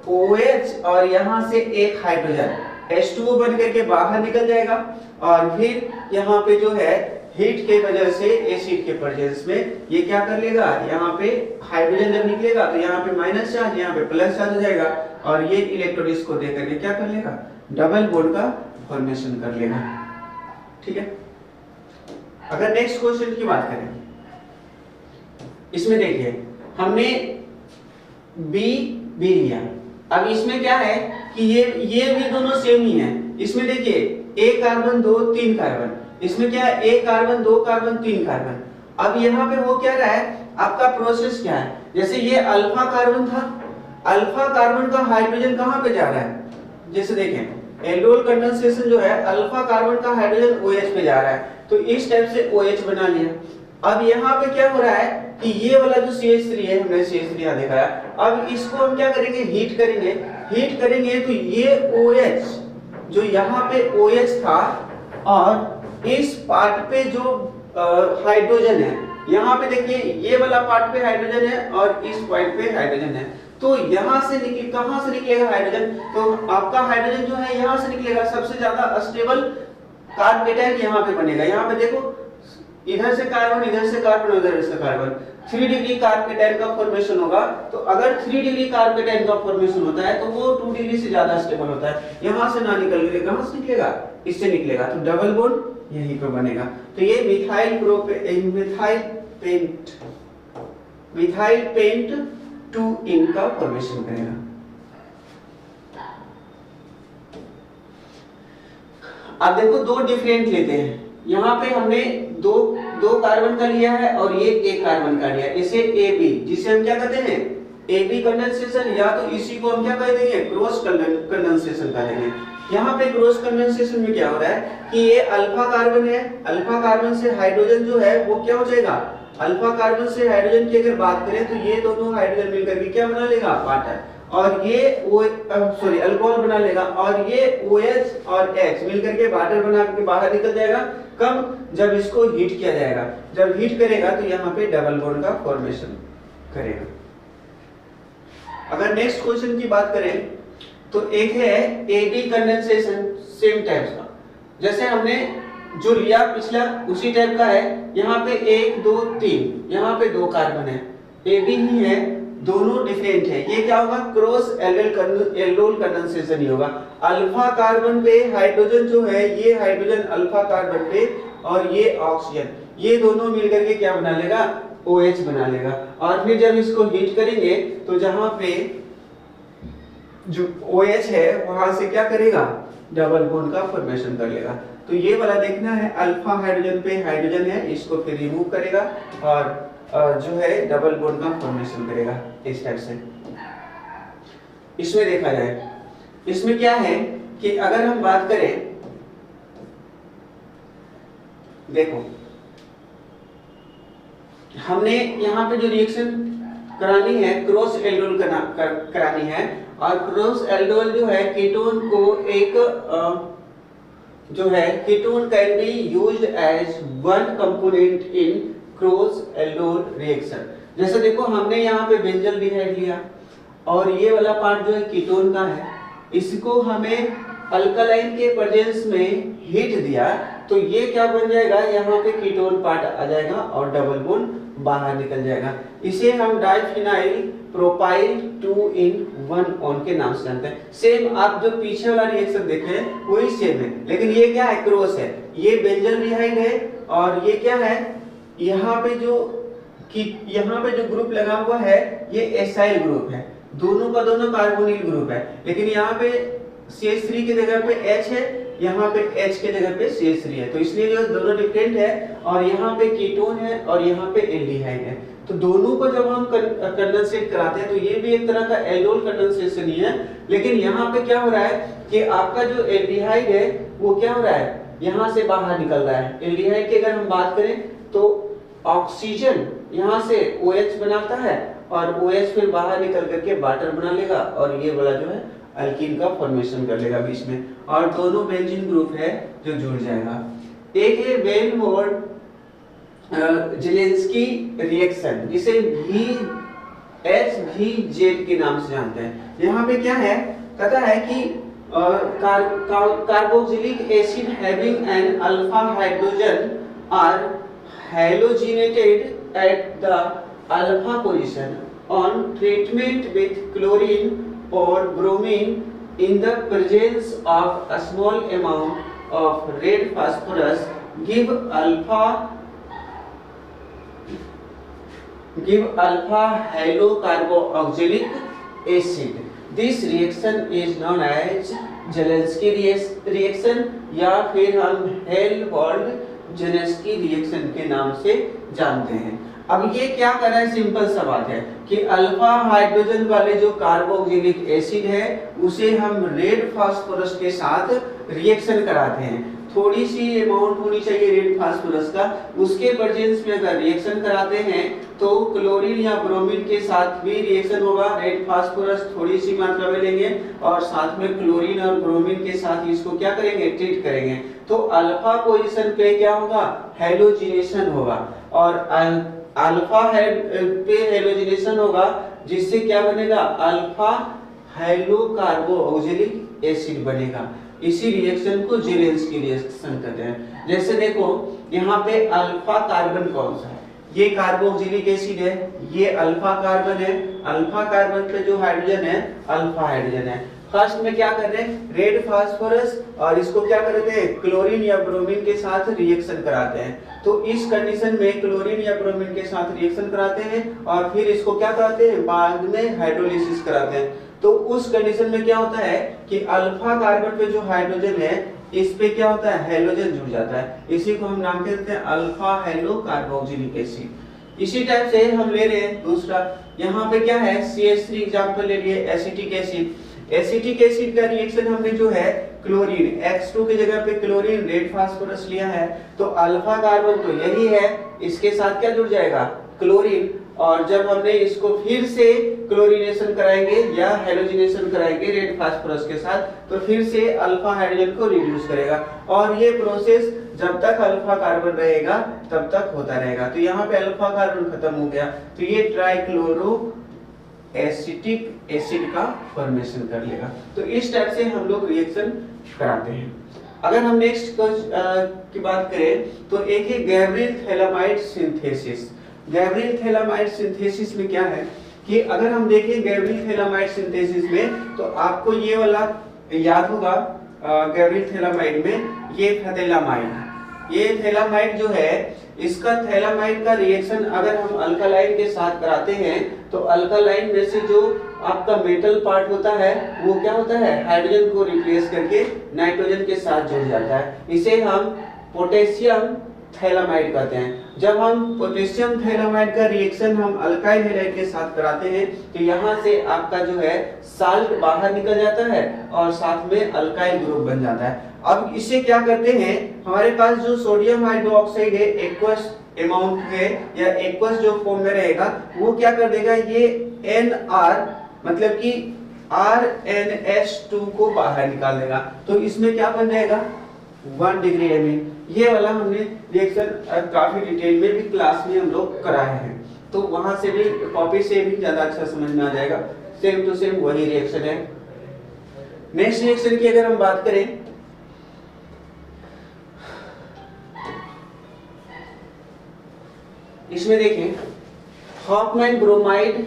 OH और यहाँ से एक हाइड्रोजन H2O बन करके बाहर निकल जाएगा, और फिर यहाँ पे जो है हीट के वजह से एसिड के प्रेजेंस में ये क्या कर लेगा, यहाँ पे हाइड्रोजन जब निकलेगा तो यहाँ पे माइनस चार्ज, यहाँ पे प्लस चार्ज हो जाएगा और ये इलेक्ट्रॉन इसको दे करके क्या कर लेगा, डबल बॉन्ड का फॉर्मेशन कर लेगा। ठीक है। अगर नेक्स्ट क्वेश्चन की बात करें, इसमें देखिए हमने बी लिया। अब इसमें क्या है कि ये भी दोनों सेम ही है। इसमें देखिए एक कार्बन 2 3 कार्बन, इसमें क्या है एक कार्बन 2 कार्बन 3 कार्बन। अब यहाँ पे वो क्या रहा है, आपका प्रोसेस क्या है, जैसे ये अल्फा कार्बन था, अल्फा कार्बन का हाइड्रोजन कहाँ पे जा रहा है, जैसे देखें एल्डोल कंडेंसेशन जो है अल्फा कार्बन का हाइड्रोजन OH पे जा रहा है, तो इस टाइप से OH बना लिया। अब यहाँ पे क्या हो रहा है कि ये वाला जो CH3 है, हमने CH3 यहाँ देखा है, अब इसको हम क्या करेंगे, हीट करेंगे तो ये OH जो यहाँ पे OH था और इस पार्ट पे जो हाइड्रोजन है, यहाँ पे देखिए ये वाला पार्ट पे हाइड्रोजन है और इस पॉइंट पे हाइड्रोजन है, तो यहाँ से कहाँ से निकलेगा हाइड्रोजन, तो आपका हाइड्रोजन जो है यहाँ से निकलेगा। सबसे ज्यादा स्टेबल कार्बन यहाँ पे बनेगा। यहाँ पे देखो इधर से कार्बन, इधर से कार्बन, उधर से कार्बन, 3 डिग्री कार्बेटाइन का फॉर्मेशन होगा। तो अगर 3 डिग्री कार्बेटाइन का फॉर्मेशन होता है तो वो 2 डिग्री से ज्यादा स्टेबल होता है। यहाँ से ना निकल के कहाँ से निकलेगा, इससे निकलेगा, तो डबल बॉन्ड यहीं पे बनेगा। तो ये मिथाइल पेंट 2 का फॉर्मेशन करेगा। अब देखो दो डिफरेंट लेते हैं, यहाँ पे हमने दो कार्बन का लिया है और ये एक कार्बन का लिया, इसे AB, जिसे हम क्या कहते हैं AB कंडेंसेशन, या तो इसी को हम क्या कह देंगे क्रॉस कंडेंसेशन कह देंगे। यहाँ पे क्रॉस कंडेंसेशन में क्या हो रहा है कि ये अल्फा कार्बन है, अल्फा कार्बन से हाइड्रोजन जो है वो क्या हो जाएगा, अल्फा कार्बन से हाइड्रोजन की अगर बात करें तो ये दोनों हाइड्रोजन मिलकर के क्या बना लेगा, वाटर, और ये अल्कोहल बना लेगा, और ये OH और H मिलकर के वाटर बना के बाहर निकल जाएगा। कब, जब इसको हीट किया जाएगा, जब हीट करेगा तो यहाँ पे डबल बॉन्ड का फॉर्मेशन करेगा। अगर नेक्स्ट क्वेश्चन की बात करें तो एक है AB कंडेंसेशन, सेम टाइप्स का, जैसे हमने जो लिया पिछला उसी टाइप का है। यहाँ पे 1 2 3, यहाँ पे 2 कार्बन है, AB ही है, दोनों डिफरेंट है। ये क्या होगा, क्रॉस एल्डोल कंडेंसेशन ही होगा। अल्फा कार्बन पे हाइड्रोजन जो है, ये हाइड्रोजन अल्फा कार्बन पे और ये ऑक्सीजन, ये दोनों मिलकर के क्या बना लेगा, OH बना लेगा। और फिर जब इसको हीट करेंगे तो जहां पे जो OH है वहां से क्या करेगा, डबल बॉन्ड का फॉर्मेशन कर लेगा। तो ये वाला देखना है, अल्फा हाइड्रोजन पे हाइड्रोजन है, इसको फिर रिमूव करेगा और जो है डबल बॉन्ड का फॉर्मेशन करेगा इस टाइप से। इसमें देखा जाए, इसमें क्या है कि अगर हम बात करें, देखो हमने यहाँ पे जो रिएक्शन करानी है क्रॉस एल्डोल करानी है, और क्रॉस एल्डोल जो है कीटोन को एक जो है ketone can be used as one component in cross aldol reaction. जैसे देखो हमने यहाँ पे बेंजल्डिहाइड लिया और ये वाला पार्ट जो है कीटोन का है, इसको हमें अल्कलाइन के प्रेजेंस में हीट दिया तो ये क्या बन जाएगा, यहाँ पे कीटोन पार्ट आ जाएगा और डबल बॉन्ड बाहर निकल जाएगा। इसे हम डाइफिनाइल प्रोपाइल 2-in-1 के नाम से जानते हैं। सेम आप जो पीछे वाला रिएक्शन देखे वही सेम है, लेकिन ये क्या है, क्रॉस है। ये बेंजल्डिहाइड है और ये क्या है, यहाँ पे जो ग्रुप लगा हुआ है ये एसाइल ग्रुप है, दोनों का दोनों कार्बोनिल ग्रुप है, लेकिन यहाँ पे CH3 की जगह पे H है, यहाँ पे H के जगह पे CH3 है, तो इसलिए जो दोनों डिफरेंट है, और यहाँ पे कीटोन है और यहाँ पे एल्डिहाइड है। तो दोनों को जब हम कंडेंसेट कराते हैं तो ये भी एक तरह का एल्डोल कंडेंसेशन ही है, लेकिन यहाँ पे क्या हो रहा है कि आपका जो एल्डिहाइड है वो क्या हो रहा है, यहाँ से बाहर निकल रहा है। एल्डिहाइड की अगर हम बात करें तो ऑक्सीजन यहाँ से OH बनाता है और OH फिर बाहर निकल करके वाटर बना लेगा और ये वाला जो है अल्कीन का फॉर्मेशन कर लेगा बीच में, और दोनों बेंजीन ग्रुप है जो जुड़ जाएगा। एक है वेनवोर्ड जेलेंस्की रिएक्शन, जिसे HVZ के नाम से जानते हैं। यहाँ पे क्या है, कहता है कि carboxylic acid having an alpha hydrogen are halogenated at the alpha position on treatment with chlorine or bromine in the presence of a small amount of red phosphorus give alpha halocarboxylic acid. This reaction is known as Zalesky reaction या फिर हम हेल्होल्ट्ज-जेनेस्की रिएक्शन के नाम से जानते हैं। अब ये क्या कर रहा है, सिंपल सा बात है कि अल्फा हाइड्रोजन वाले जो कार्बोक्सिलिक एसिड है उसे हम रेड फास्फोरस के साथ रिएक्शन कराते हैं। थोड़ी सी अमाउंट होनी चाहिए रेड फास्फोरस का, उसके प्रेजेंस में अगर रिएक्शन कराते हैं तो क्लोरीन या ब्रोमीन के साथ भी रिएक्शन होगा। रेड फास्फोरस थोड़ी सी मात्रा में लेंगे और साथ में क्लोरीन और ब्रोमीन के साथ इसको क्या करेंगे, ट्रीट करेंगे। तो अल्फा पोजीशन पे क्या होगा, हैलोजिनेशन होगा और अल्फा पे हैलोजिनेशन होगा जिससे क्या बनेगा, अल्फा हाइड्रोकार्बोक्सिलिक एसिड बनेगा। इसी रिएक्शन को जेलेंस्की रिएक्शन कहते हैं। जैसे देखो यहाँ पे अल्फा कार्बन कौन सा है, ये कार्बोक्सिलिक एसिड है, ये अल्फा कार्बन है। अल्फा कार्बन पे जो हाइड्रोजन है अल्फा हाइड्रोजन है। फर्स्ट में क्या कर रहे हैं, रेड फास्फोरस और इसको क्या करते हैं, क्लोरीन या ब्रोमीन के साथ रिएक्शन कराते हैं। तो इस कंडीशन में क्लोरीन या ब्रोमीन के साथ रिएक्शन कराते हैं और फिर इसको क्या कराते हैं, बाद में हाइड्रोलिसिस कराते हैं। तो उस कंडीशन में क्या होता है कि अल्फा कार्बन पे जो हाइड्रोजन है इस पे क्या होता है, हैलोजन जुड़ जाता है। इसी को हम नाम कहते हैं अल्फा हाइड्रोकार्बोक्सिलिक एसिड। इसी टाइप से हम ले रहे हैं दूसरा, यहाँ पे क्या है, CH3 एग्जांपल ले लिए, एसिटिक एसिड। एसिटिक एसिड का रिएक्शन हमने जो है क्लोरीन X2 की जगह पे क्लोरीन रेड फास्फोरस लिया है, तो अल्फा कार्बन तो यही है, इसके साथ क्या जुड़ जाएगा, क्लोरीन। और जब हमने इसको फिर से क्लोरीनेशन कराएंगे या हैलोजिनेशन कराएंगे रेड फास्फोरस के साथ, तो फिर से अल्फा हाइड्रोजन को रिड्यूस करेगा और ये प्रोसेस जब तक अल्फा कार्बन रहेगा तब तक होता रहेगा। तो यहाँ पे अल्फा कार्बन खत्म हो गया तो ये ट्राइक्लोरो एसिटिक एसिड का फॉर्मेशन कर लेगा। तो इस टाइप से हम लोग रिएक्शन कराते हैं। अगर हम नेक्स्ट की बात करें तो एक है Gabriel phthalimide synthesis. Gabriel phthalimide synthesis में क्या है कि अगर हम देखें गैब्रियल थैलामाइड सिंथेसिस में तो आपको ये वाला याद होगा, गैब्रियल थैलामाइड में ये थैलामाइड, ये थैलामाइड जो है इसका थैलामाइड का रिएक्शन अगर हम अल्कालाइन के साथ कराते हैं तो अल्कालाइन में से जो आपका मेटल पार्ट होता है वो क्या होता है, हाइड्रोजन को रिप्लेस करके नाइट्रोजन के साथ जुड़ जाता है। इसे हम पोटेशियम थैलामाइड कहते हैं। जब हम पोटेशियम थैलामाइड का रिएक्शन हम अल्काइल हैलाइड के साथ कराते हैं तो यहाँ से आपका जो है साल्ट बाहर निकल जाता है और साथ में अल्काइल ग्रुप बन जाता है। अब इसे क्या करते हैं, हमारे पास जो सोडियम हाइड्रोक्साइड है एक्वस अमाउंट है या एक्वस जो फॉर्म में रहेगा वो क्या कर देगा, ये NR मतलब कि RNS2 को बाहर निकाल देगा। तो इसमें क्या बन जाएगा 1 डिग्री एमिन। ये वाला हमने रिएक्शन काफी डिटेल में भी क्लास में हम लोग कराए हैं, तो वहां से भी कॉपी से भी ज्यादा अच्छा समझ में आ जाएगा। सेम टू सेम वही रिएक्शन है। नेक्स्ट रिएक्शन की अगर हम बात करें इसमें देखें Hoffmann bromide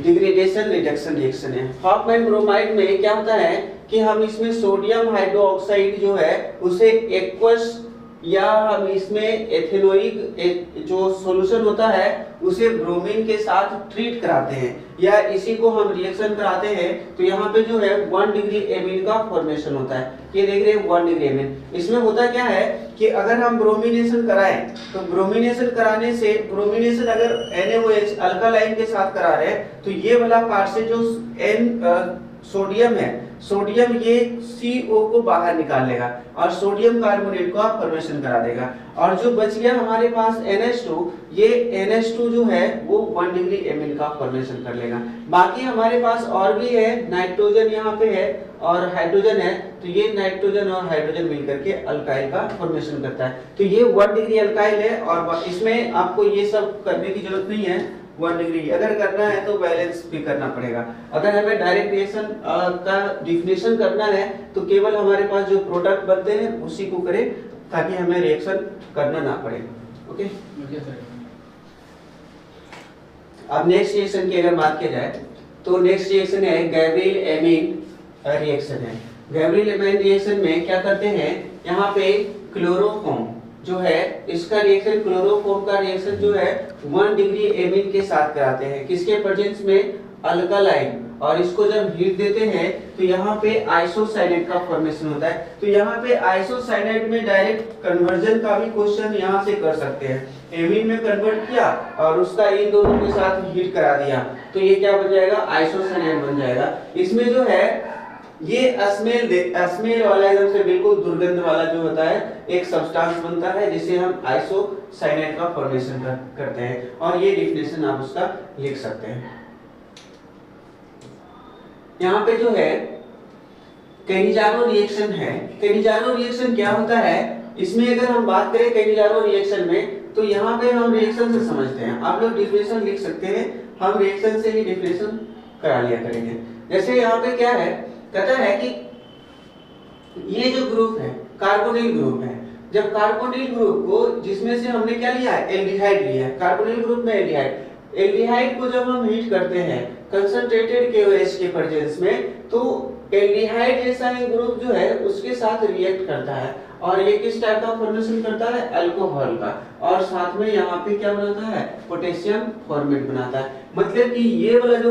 degradation reduction reaction है। हॉफमैन ब्रोमाइड में क्या होता है कि हम इसमें सोडियम हाइड्रोक्साइड जो है उसे एक्वस या हम इसमें एथेनोइक जो सॉल्यूशन होता है उसे ब्रोमीन के साथ ट्रीट कराते हैं या इसी को हम रिएक्शन कराते हैं। तो यहाँ पे जो है 1 डिग्री एमिन का फॉर्मेशन होता है। ये देख रहे हैं 1 डिग्री एमिन। इसमें होता क्या है कि अगर हम ब्रोमिनेशन कराएं तो ब्रोमिनेशन कराने से ब्रोमिनेशन अगर NaOH अल्कालाइन के साथ करा रहे हैं तो ये वाला पार्ट से जो सोडियम है, सोडियम ये CO को बाहर निकाल लेगा और सोडियम कार्बोनेट का फॉर्मेशन करा देगा और जो बच गया हमारे पास NH2, ये NH2 जो है वो 1 डिग्री एमिन का फॉर्मेशन कर लेगा। बाकी हमारे पास और भी है, नाइट्रोजन यहाँ पे है और हाइड्रोजन है, तो ये नाइट्रोजन और हाइड्रोजन मिलकर के अल्काइल का फॉर्मेशन करता है। तो ये 1 डिग्री अल्काइल है और इसमें आपको ये सब करने की जरूरत नहीं है। 1 डिग्री अगर करना है तो बैलेंस भी करना पड़ेगा। अगर हमें डायरेक्ट रिएक्शन का डिफिनेशन करना है तो केवल हमारे पास जो प्रोडक्ट बनते हैं उसी को करें ताकि हमें रिएक्शन करना ना पड़े। ओके, अब नेक्स्ट रिएक्शन की अगर बात की जाए तो नेक्स्ट रिएक्शन है गैब्रियल एमीन रिएक्शन है। गैब्रियल एमीन रिएक्शन में क्या करते हैं, यहाँ पे क्लोरोफॉर्म जो है इसका रिएक्शन, क्लोरोफॉर्म का रिएक्शन जो है 1 डिग्री एमीन के साथ कराते हैं, किसके प्रेजेंस में, अल्कालाइन, और इसको जब हीट देते हैं तो यहाँ पे आइसोसाइनेट का फॉर्मेशन होता है। तो यहाँ पे आइसोसाइनेट में डायरेक्ट कन्वर्जन का भी क्वेश्चन यहाँ से कर सकते हैं। एमीन में कन्वर्ट किया और उसका इन दोनों के साथ हीट करा दिया तो ये क्या बन जाएगा, आइसोसाइनेट बन जाएगा। इसमें जो है ये अस्मेल वाला एकदम से बिल्कुल दुर्गंध वाला जो होता है एक सब्सटेंस बनता है जिसे हम आइसोसाइनेट का फॉर्मेशन करते हैं, और ये डिफिनेशन आप उसका लिख सकते हैं। यहाँ पे जो है कैनिजारो रिएक्शन है। कैनिजारो रिएक्शन क्या होता है, इसमें अगर हम बात करें कैनिजारो रिएक्शन में तो यहाँ पे हम रिएक्शन से समझते हैं, आप लोग डिफिनेशन लिख सकते हैं, हम रिएक्शन से ही डिफिनेशन करा लिया करेंगे। जैसे यहाँ पे क्या है, कहता है कि ये जो ग्रुप है कार्बोनिल ग्रुप है, जब कार्बोनिल ग्रुप को जिसमें से हमने क्या लिया है, एल्डिहाइड लिया है, कार्बोनिल ग्रुप में एल्डिहाइड को जब हम हीट करते हैं कंसंट्रेटेड KOH के प्रेजेंस में तो एल्डिहाइड जैसा एक ग्रुप जो है उसके साथ रिएक्ट करता है, और ये किस टाइप का फॉर्मेशन करता है, अल्कोहल का, और साथ में यहाँ पे क्या बनाता है, पोटेशियम फॉर्मेट बनाता है। मतलब कि ये वाला जो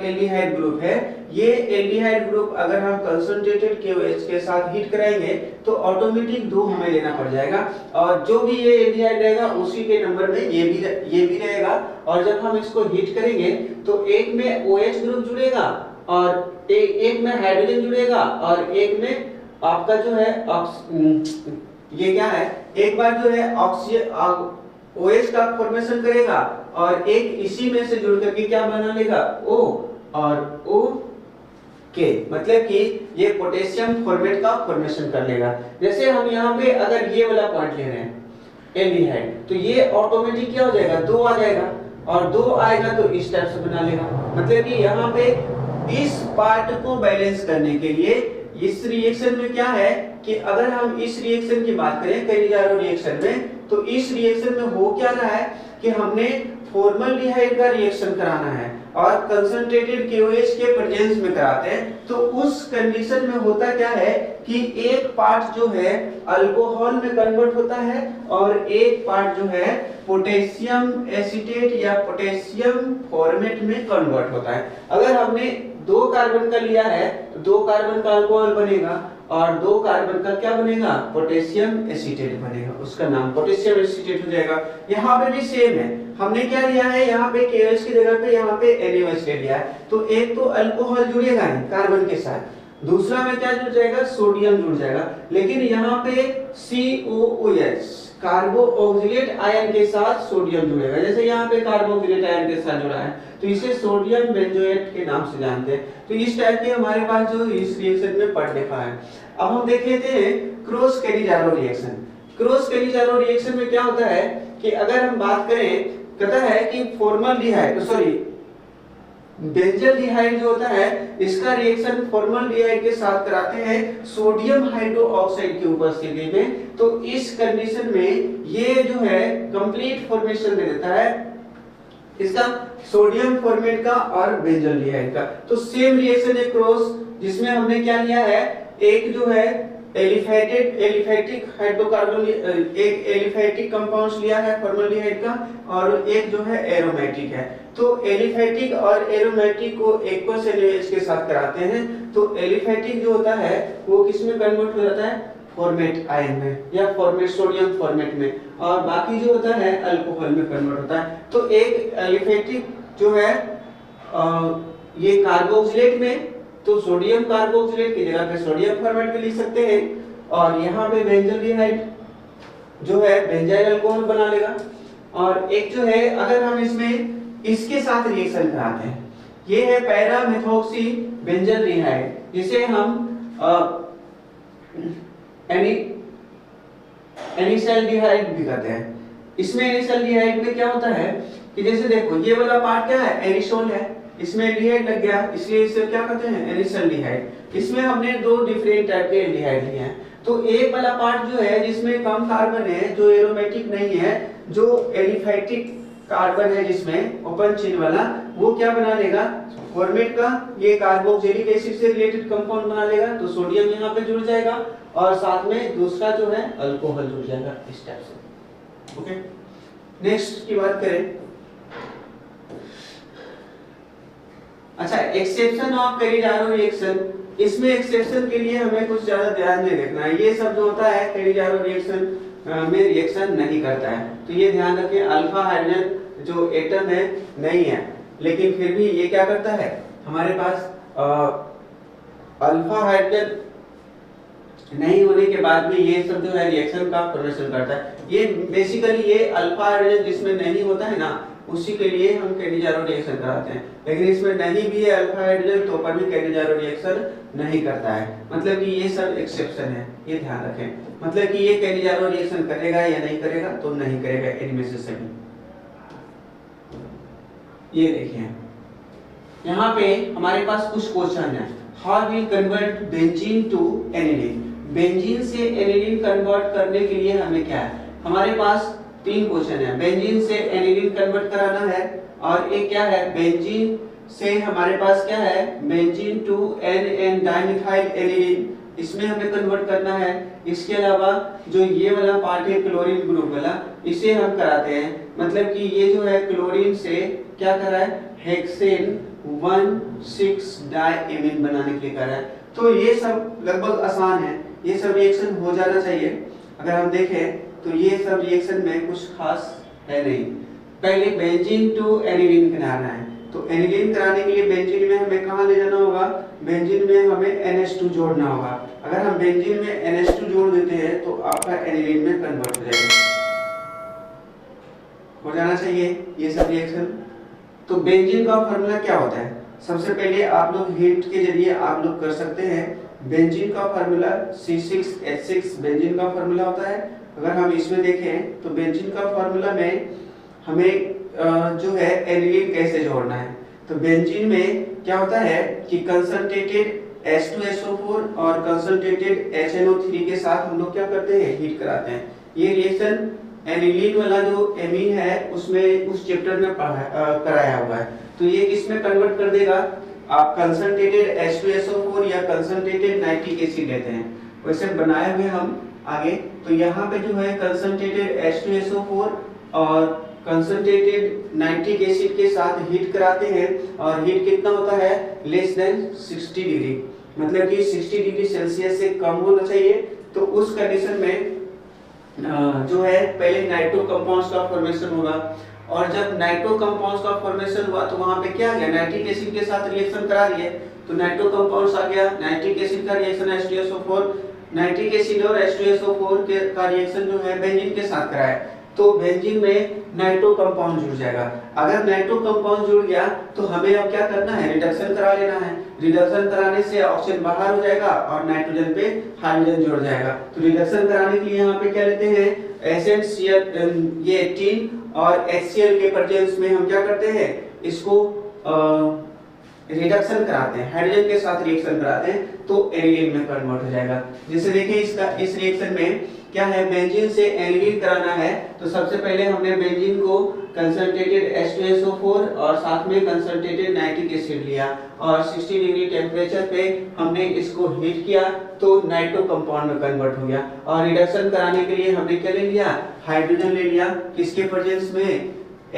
एल्डिहाइड ग्रुप है, ये एल्डिहाइड ग्रुप अगर हम कंसंट्रेटेड KOH के साथ हीट कराएंगे तो ऑटोमेटिक 2 हमें लेना पड़ जाएगा, और जो भी ये एल्डिहाइड रहेगा उसी के नंबर में ये भी रहेगा, और जब हम इसको हीट करेंगे तो एक में OH ग्रुप जुड़ेगा और एक में हाइड्रोजन जुड़ेगा, और एक में आपका जो है ये क्या है, एक बार जो है OH का फॉर्मेशन करेगा और एक इसी में से जुड़ करके क्या बना लेगा, O और O के, मतलब कि ये पोटेशियम फॉर्मेट का फॉर्मेशन कर लेगा। जैसे हम यहाँ पे अगर ये वाला पॉइंट ले रहे हैं एल्डिहाइड, तो ये ऑटोमेटिक क्या हो जाएगा, 2 आ जाएगा, और 2 आएगा तो इस टाइप से बना लेगा। मतलब कि यहाँ पे इस पार्ट को बैलेंस करने के लिए इस रिएक्शन में क्या है कि अगर हम इस रिएक्शन की बात करें कैनिजारो रिएक्शन में, तो इस रिएक्शन में हो क्या रहा है कि हमने फॉर्मल्डिहाइड का रिएक्शन कराना है और कंसंट्रेटेड KOH के प्रेजेंस में कराते हैं, तो उस कंडीशन में होता क्या है कि एक पार्ट जो है अल्कोहल में कन्वर्ट होता है और एक पार्ट जो है पोटेशियम एसीटेट या पोटेशियम फॉर्मेट में कन्वर्ट होता है। अगर हमने 2 कार्बन का लिया है तो 2 कार्बन का अल्कोहल बनेगा और 2 कार्बन का क्या बनेगा, पोटेशियम एसीटेट बनेगा, उसका नाम पोटेशियम एसीटेट हो जाएगा। यहाँ पे भी सेम है, हमने क्या लिया है, यहाँ पे KOH की जगह पे यहाँ पे NaOH ले लिया है, तो एक तो अल्कोहल जुड़ेगा नहीं कार्बन के साथ, दूसरा में क्या जुड़ जाएगा, सोडियम जुड़ जाएगा, लेकिन यहाँ पे COOH कार्बो ऑक्सिलेट आयन के साथ सोडियम जुड़ेगा। जैसे यहाँ पे कार्बो ऑक्सिलेट आयन के साथ जुड़ा है तो इसे सोडियम बेंजोएट के नाम से जानते हैं। तो इस टाइप के हमारे पास जो इस रिएक्शन में पढ़ लिखा है। अब हम देख लेते हैं cross Cannizzaro reaction. Cross Cannizzaro reaction में क्या होता है कि अगर हम बात करें, कहता है कि बेंजल्डिहाइड जो होता है इसका रिएक्शन फॉर्मल्डिहाइड के साथ कराते हैं सोडियम हाइड्रोक्साइड की उपस्थिति में, तो इस कंडीशन में ये जो है कंप्लीट फॉर्मेशन दे देता है इसका सोडियम फॉर्मेट का और बेंजल्डिहाइड का। तो सेम रिएक्शन है क्रॉस, जिसमें हमने क्या लिया है, एक जो है एलिफैटिक हाइड्रोकार्बन, एक एलिफैटिक कंपाउंड्स लिया है फॉर्मल्डिहाइड का, और एक जो है एरोमेटिक है। तो एलिफैटिक और एरोमेटिक को एक्वस NaOH के साथ कराते हैं, तो एलिफैटिक जो होता है वो किस में कन्वर्ट हो जाता है, फॉर्मेट आयन में या फॉर्मेट सोडियम फॉर्मेट में, और बाकी जो होता है अल्कोहल में कन्वर्ट होता है। तो एक एलिफैटिक जो है ये कार्बोक्सिलेट में, तो सोडियम कार्बोक्सिलेट की जगह पे सोडियम फॉर्मेट में लिख सकते हैं, और यहाँ पे बेंजल्डिहाइड जो है बेंजाइल अल्कोहल बना लेगा। और एक जो है अगर हम इसमें इसके साथ रिएक्शन कराते हैं, ये है पैरा मेथॉक्सी बेंजल्डिहाइड, जिसे हम एनिसल्डिहाइड भी कहते हैं। इसमें एनिसल्डिहाइड में क्या होता है कि जैसे देखो ये वाला पार्ट क्या है, एनिसोल है, इसमें एल्डिहाइड लग गया, इसलिए इसे क्या कहते हैं, एनिसल्डिहाइड। इसमें हमने 2 डिफरेंट टाइप के एल्डिहाइड लिए हैं, तो एक वाला पार्ट जो है जिसमें कम कार्बन है, जो एरोमेटिक नहीं है, जो एलिफैटिक कार्बन है जिसमें ओपन चेन वाला, वो क्या बना लेगा, फॉर्मेट का ये कार्बोक्सिलिक एसिड से रिलेटेड कंपाउंड बना लेगा। तो सोडियम यहाँ पे जुड़ जाएगा और साथ में दूसरा जो है अल्कोहल जुड़ जाएगा इस टाइप से। ओके, नेक्स्ट की बात करें। अच्छा, एक्सेप्शन ऑफ कैरिजारो रिएक्शन, इसमें एक्सेप्शन के लिए हमें कुछ ज्यादा ध्यान नहीं रखना है। ये सब जो होता है कैरिजारो रिएक्शन में रिएक्शन नहीं करता है, तो ये ध्यान रखें। अल्फा हाइड्रोजन जो एटम है नहीं है, लेकिन फिर भी ये क्या करता है, हमारे पास अल्फा हाइड्रोजन नहीं होने के बाद भी ये सब जो है रिएक्शन का फॉर्मेशन करता है। ये बेसिकली ये अल्फा हाइड्रोजन जिसमें नहीं होता है ना, उसी के लिए हम कैनिजारो रिएक्शन कराते हैं। लेकिन इसमें नहीं भी है अल्फा हाइड्रोजन तो पर भी कैनिजारो रिएक्शन नहीं करता है, मतलब कि ये सब एक्सेप्शन है, ये ध्यान रखें। मतलब कि ये कैनिजारो रिएक्शन करेगा या नहीं करेगा, तो नहीं करेगा इनमें से सभी। ये देखिए यहाँ पे हमारे पास कुछ क्वेश्चन है। How we convert benzene to aniline, benzene से एनिलीन कन्वर्ट करने के लिए हमें क्या है, हमारे पास तीन क्वेश्चन है। बेंजीन से एनिलीन कन्वर्ट कराना है, और एक क्या है, बेंजीन से हमारे पास क्या है, benzene to N dimethyl aniline, इसमें हमें कन्वर्ट करना है। इसके अलावा जो ये वाला पार्ट है क्लोरीन ग्रुप वाला, इसे हम कराते हैं। मतलब कि ये जो है क्लोरीन से क्या कर रहा है, हेक्सेन 1,6 डाइएमीन बनाने के लिए कर रहा है। तो ये सब लगभग आसान है, ये सब रिएक्शन हो जाना चाहिए। अगर हम देखें तो ये सब रिएक्शन में कुछ खास है नहीं। पहले बेंजीन टू एनिलीन कराना है, तो एनिलीन कराने के लिए बेंजीन में हमें कहाँ ले जाना होगा, बेंजीन में हमें NH2 जोड़ना होगा। अगर हम बेंजीन में NH2 जोड़ देते हैं तो आपका एनिलीन में कन्वर्ट हो जाएगा, हो जाना चाहिए ये सब रिएक्शन। तो बेंजीन का फार्मूला क्या होता है, सबसे पहले आप लोग हिंट के जरिए आप लोग कर सकते हैं। बेंजीन का फार्मूला C6H6 बेंजीन का फार्मूला होता है। अगर हम इसमें देखें तो बेंजीन का फार्मूला में हमें जो है एनिलीन कैसे जोड़ना है, तो बेंजीन में क्या होता है कि कंसंट्रेटेड H2SO4 और कंसंट्रेटेड HNO3 के साथ हम लोग क्या करते हैं, हीट कराते हैं। ये रिएक्शन एनिलीन वाला जो एमीन है उसमें उस चैप्टर में कराया हुआ है। तो ये किसमें कन्वर्ट कर देगा, आप कंसंट्रेटेड H2SO4 या कंसंट्रेटेड नाइट्रिक एसिड लेते हैं, वैसे बनाए हुए हम आगे। तो यहाँ पे जो है कंसंट्रेटेड H2SO4 और कंसंट्रेटेड नाइट्रिक एसिड के साथ हीट कराते हैं, और हीट कितना होता है, लेस देन 60 डिग्री, मतलब कि 60 डिग्री सेल्सियस से कम होना चाहिए। तो उस कंडीशन में जो है पहले नाइट्रो कंपाउंड्स का फॉर्मेशन होगा, और जब नाइट्रो कंपाउंड्स का फॉर्मेशन हुआ तो वहां पे क्या आ गया, नाइट्रिक एसिड के साथ रिएक्शन करा दिए, तो नाइट्रो कंपाउंड्स आ गया। नाइट्रिक एसिड का रिएक्शन H2SO4, नाइट्रिक एसिड और H2SO4 का रिएक्शन जो है बेंजीन के साथ कराया, तो बेंजीन में नाइट्रो कंपाउंड जुड़ जाएगा। अगर नाइट्रो कंपाउंड जुड़ गया तो हमें अब क्या करना है, रिडक्शन करा लेना है। रिडक्शन कराने से ऑक्सीजन बाहर हो जाएगा और नाइट्रोजन पे हाइड्रोजन जुड़ जाएगा। तो रिडक्शन कराने के लिए यहाँ पे क्या लेते हैं, SnCl ये 18 और HCl के प्रेजेंस में हम क्या करते हैं, इसको रिडक्शन कराते हैं, हाइड्रोजन के साथ रिएक्शन कराते हैं, तो एनिलीन में कन्वर्ट हो जाएगा। जैसे देखिए इस रिएक्शन में क्या है, बेंजीन से एनिलीन कराना है, तो सबसे पहले हमने बेंजीन को कंसंट्रेटेड H2SO4 और साथ में कंसंट्रेटेड नाइट्रिक एसिड लिया, और 60 डिग्री टेम्परेचर पे हमने इसको हीट किया, तो नाइट्रो कंपाउंड में कन्वर्ट हो गया। और रिडक्शन कराने के लिए हमने क्या ले लिया, हाइड्रोजन ले लिया, किसके प्रेजेंस में,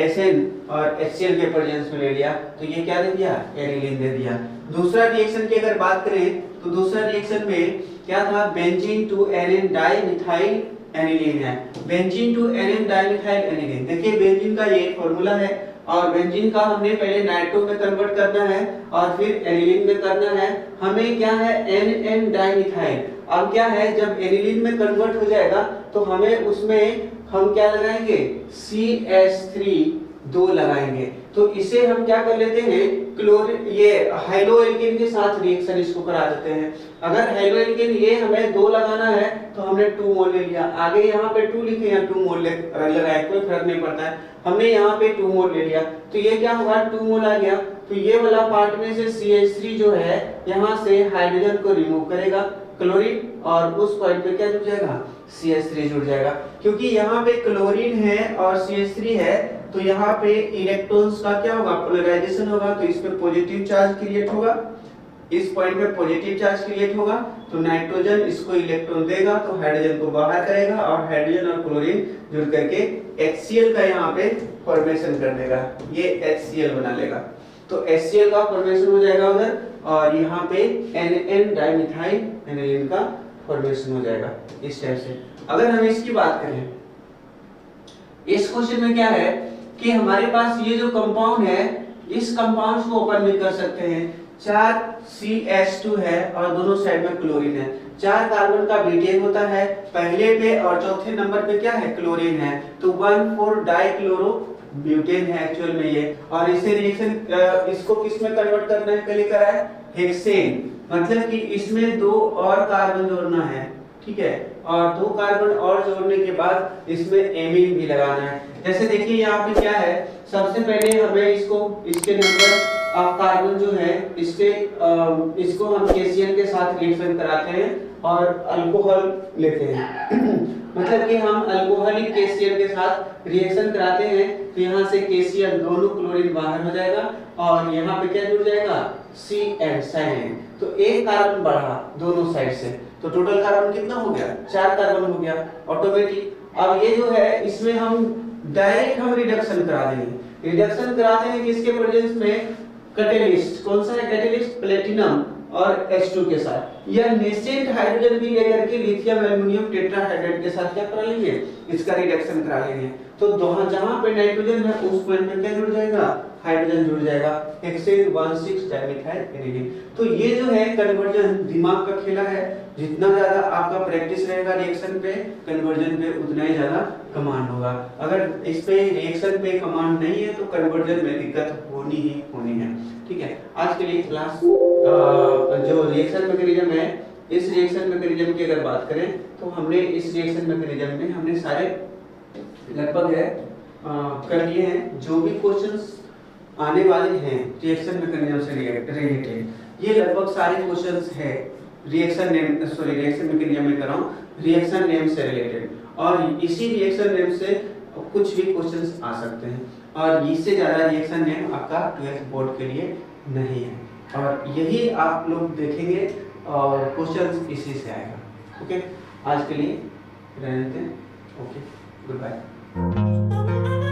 Sn और HCl के प्रेजेंस में ले लिया, तो ये क्या दे दिया, एनिलीन दे दिया। दूसरा रिएक्शन की अगर बात करें तो दूसरा रिएक्शन में क्या था, benzene to N dimethyl aniline है। Benzene to N dimethyl aniline, देखिए बेंजीन का ये फॉर्मूला है, और बेंजीन का हमने पहले नाइट्रो में कन्वर्ट करना है और फिर एनिलीन में करना है। हमें क्या है, एन डाइमिथाइल। अब क्या है, जब एनिलीन में कन्वर्ट हो जाएगा तो हमें उसमें हम क्या लगाएंगे, CH3 लगाएंगे। तो इसे हम क्या कर लेते हैं, क्लोरीन ये हाइलो एल्केन के साथ रिएक्शन इसको करा देते हैं। अगर हाइलो एल्केन ये हमें 2 लगाना है तो हमने 2 मोल ले लिया, आगे यहाँ पे 2 लिखे हैं, 2 मोल लगाए, कोई फर्क नहीं पड़ता है, हमने यहाँ पे 2 मोल ले लिया, तो ये क्या होगा, 2 मोल आ गया। तो ये वाला पार्ट में से CH3 जो है यहाँ से हाइड्रोजन को रिमूव करेगा, क्लोरीन और उस पॉइंट पे क्या जुड़ जाएगा, CH3 जुड़ जाएगा। क्योंकि यहाँ पे क्लोरीन है और CH3 है तो यहाँ पे इलेक्ट्रॉन्स का क्या होगा, पोलराइजेशन होगा, तो इसमें पॉजिटिव चार्ज क्रिएट होगा, इस पॉइंट पे पॉजिटिव चार्ज क्रिएट होगा, तो नाइट्रोजन इसको इलेक्ट्रॉन देगा तो हाइड्रोजन को बाहर करेगा और हाइड्रोजन और क्लोरीन जुड़ करके HCl का यहाँ पे फॉर्मेशन कर देगा, ये HCl बना लेगा। तो HCl का फॉर्मेशन हो जाएगा उधर और यहाँ पे NN डाइमिथाइल एनिलीन का फॉर्मेशन हो जाएगा इस टाइप से। अगर हम इसकी बात करें, इस क्वेश्चन में क्या है कि हमारे पास ये जो कंपाउंड है इस कंपाउंड को ओपन भी कर सकते हैं। 4 CH2 है और दोनों साइड में क्लोरीन है, 4 कार्बन का बीटेन होता है, पहले पे और चौथे नंबर पे क्या है, क्लोरीन है, तो 1,4 डाइक्लोरो ब्यूटेन है एक्चुअल में ये। और इसे रिएक्शन इसको किस में कन्वर्ट करना है, पहले करा है हेक्सेन, मतलब कि इसमें 2 और कार्बन जोड़ना है, ठीक है, और 2 कार्बन और जोड़ने के बाद इसमें एमीन भी लगाना है। जैसे देखिए यहाँ पे क्या है, सबसे पहले हमें इसके नंबर कार्बन जो है इसको हम KCl के साथ रिएक्शन कराते हैं और अल्कोहल लेते हैं मतलब कि हम अल्कोहलिक KCl के साथ रिएक्शन कराते हैं तो यहाँ से KCl दोनों क्लोरीन बाहर हो जाएगा और यहाँ पे क्या जुड़ जाएगा, CN, तो एक कार्बन बढ़ा दोनों साइड से, तो टोटल कार्बन कितना हो गया, 4 कार्बन हो गया ऑटोमेटिक। अब ये जो है इसमें हम डायरेक्ट हम रिडक्शन करा देंगे, रिडक्शन कराते हैं कि इसके प्रेजेंस में कैटेलिस्ट, कौन सा है कैटेलिस्ट, प्लेटिनम और H2 के साथ, या नेसेंट हाइड्रोजन भी लेकर के लिथियम एल्युमिनियम टेट्राहाइड्राइड के साथ क्या करा लेंगे, इसका रिडक्शन करा लेंगे। तो जहां पे नाइट्रोजन है उस पॉइंट पे क्या जुड़ जाएगा, हाइड्रोजन जुड़ जाएगा, हेक्सेन 1,6 डाइमिथाइल एनिलीन। तो ये जो है कन्वर्जन दिमाग का खेला है, जितना ज्यादा आपका प्रैक्टिस रहेगा रिएक्शन पे, कन्वर्जन पे उतना ही ज्यादा कमांड होगा। अगर इस पे रिएक्शन पे कमांड नहीं है तो कन्वर्जन में दिक्कत होनी ही होनी है, ठीक है। आज के लिए क्लास जो रिएक्शन मैकेनिज्म है, इस रिएक्शन मैकेनिज्म की अगर बात करें तो हमने इस रिएक्शन मैकेनिज्म में हमने सारे लगभग है कर लिए हैं। जो भी क्वेश्चंस आने वाले हैं रिएक्शन मैकेनिज्म से रिलेटेड, ये लगभग सारे क्वेश्चंस है रिएक्शन मैकेनिज्म में कर रहा हूँ, रिएक्शन नेम से रिलेटेड, और इसी रिएक्शन नेम से कुछ भी क्वेश्चंस आ सकते हैं, और इससे ज्यादा रिएक्शन नेम आपका 12th बोर्ड के लिए नहीं है, और यही आप लोग देखेंगे और क्वेश्चंस इसी से आएगा। ओके, आज के लिए रहने दें। Okay, good bye.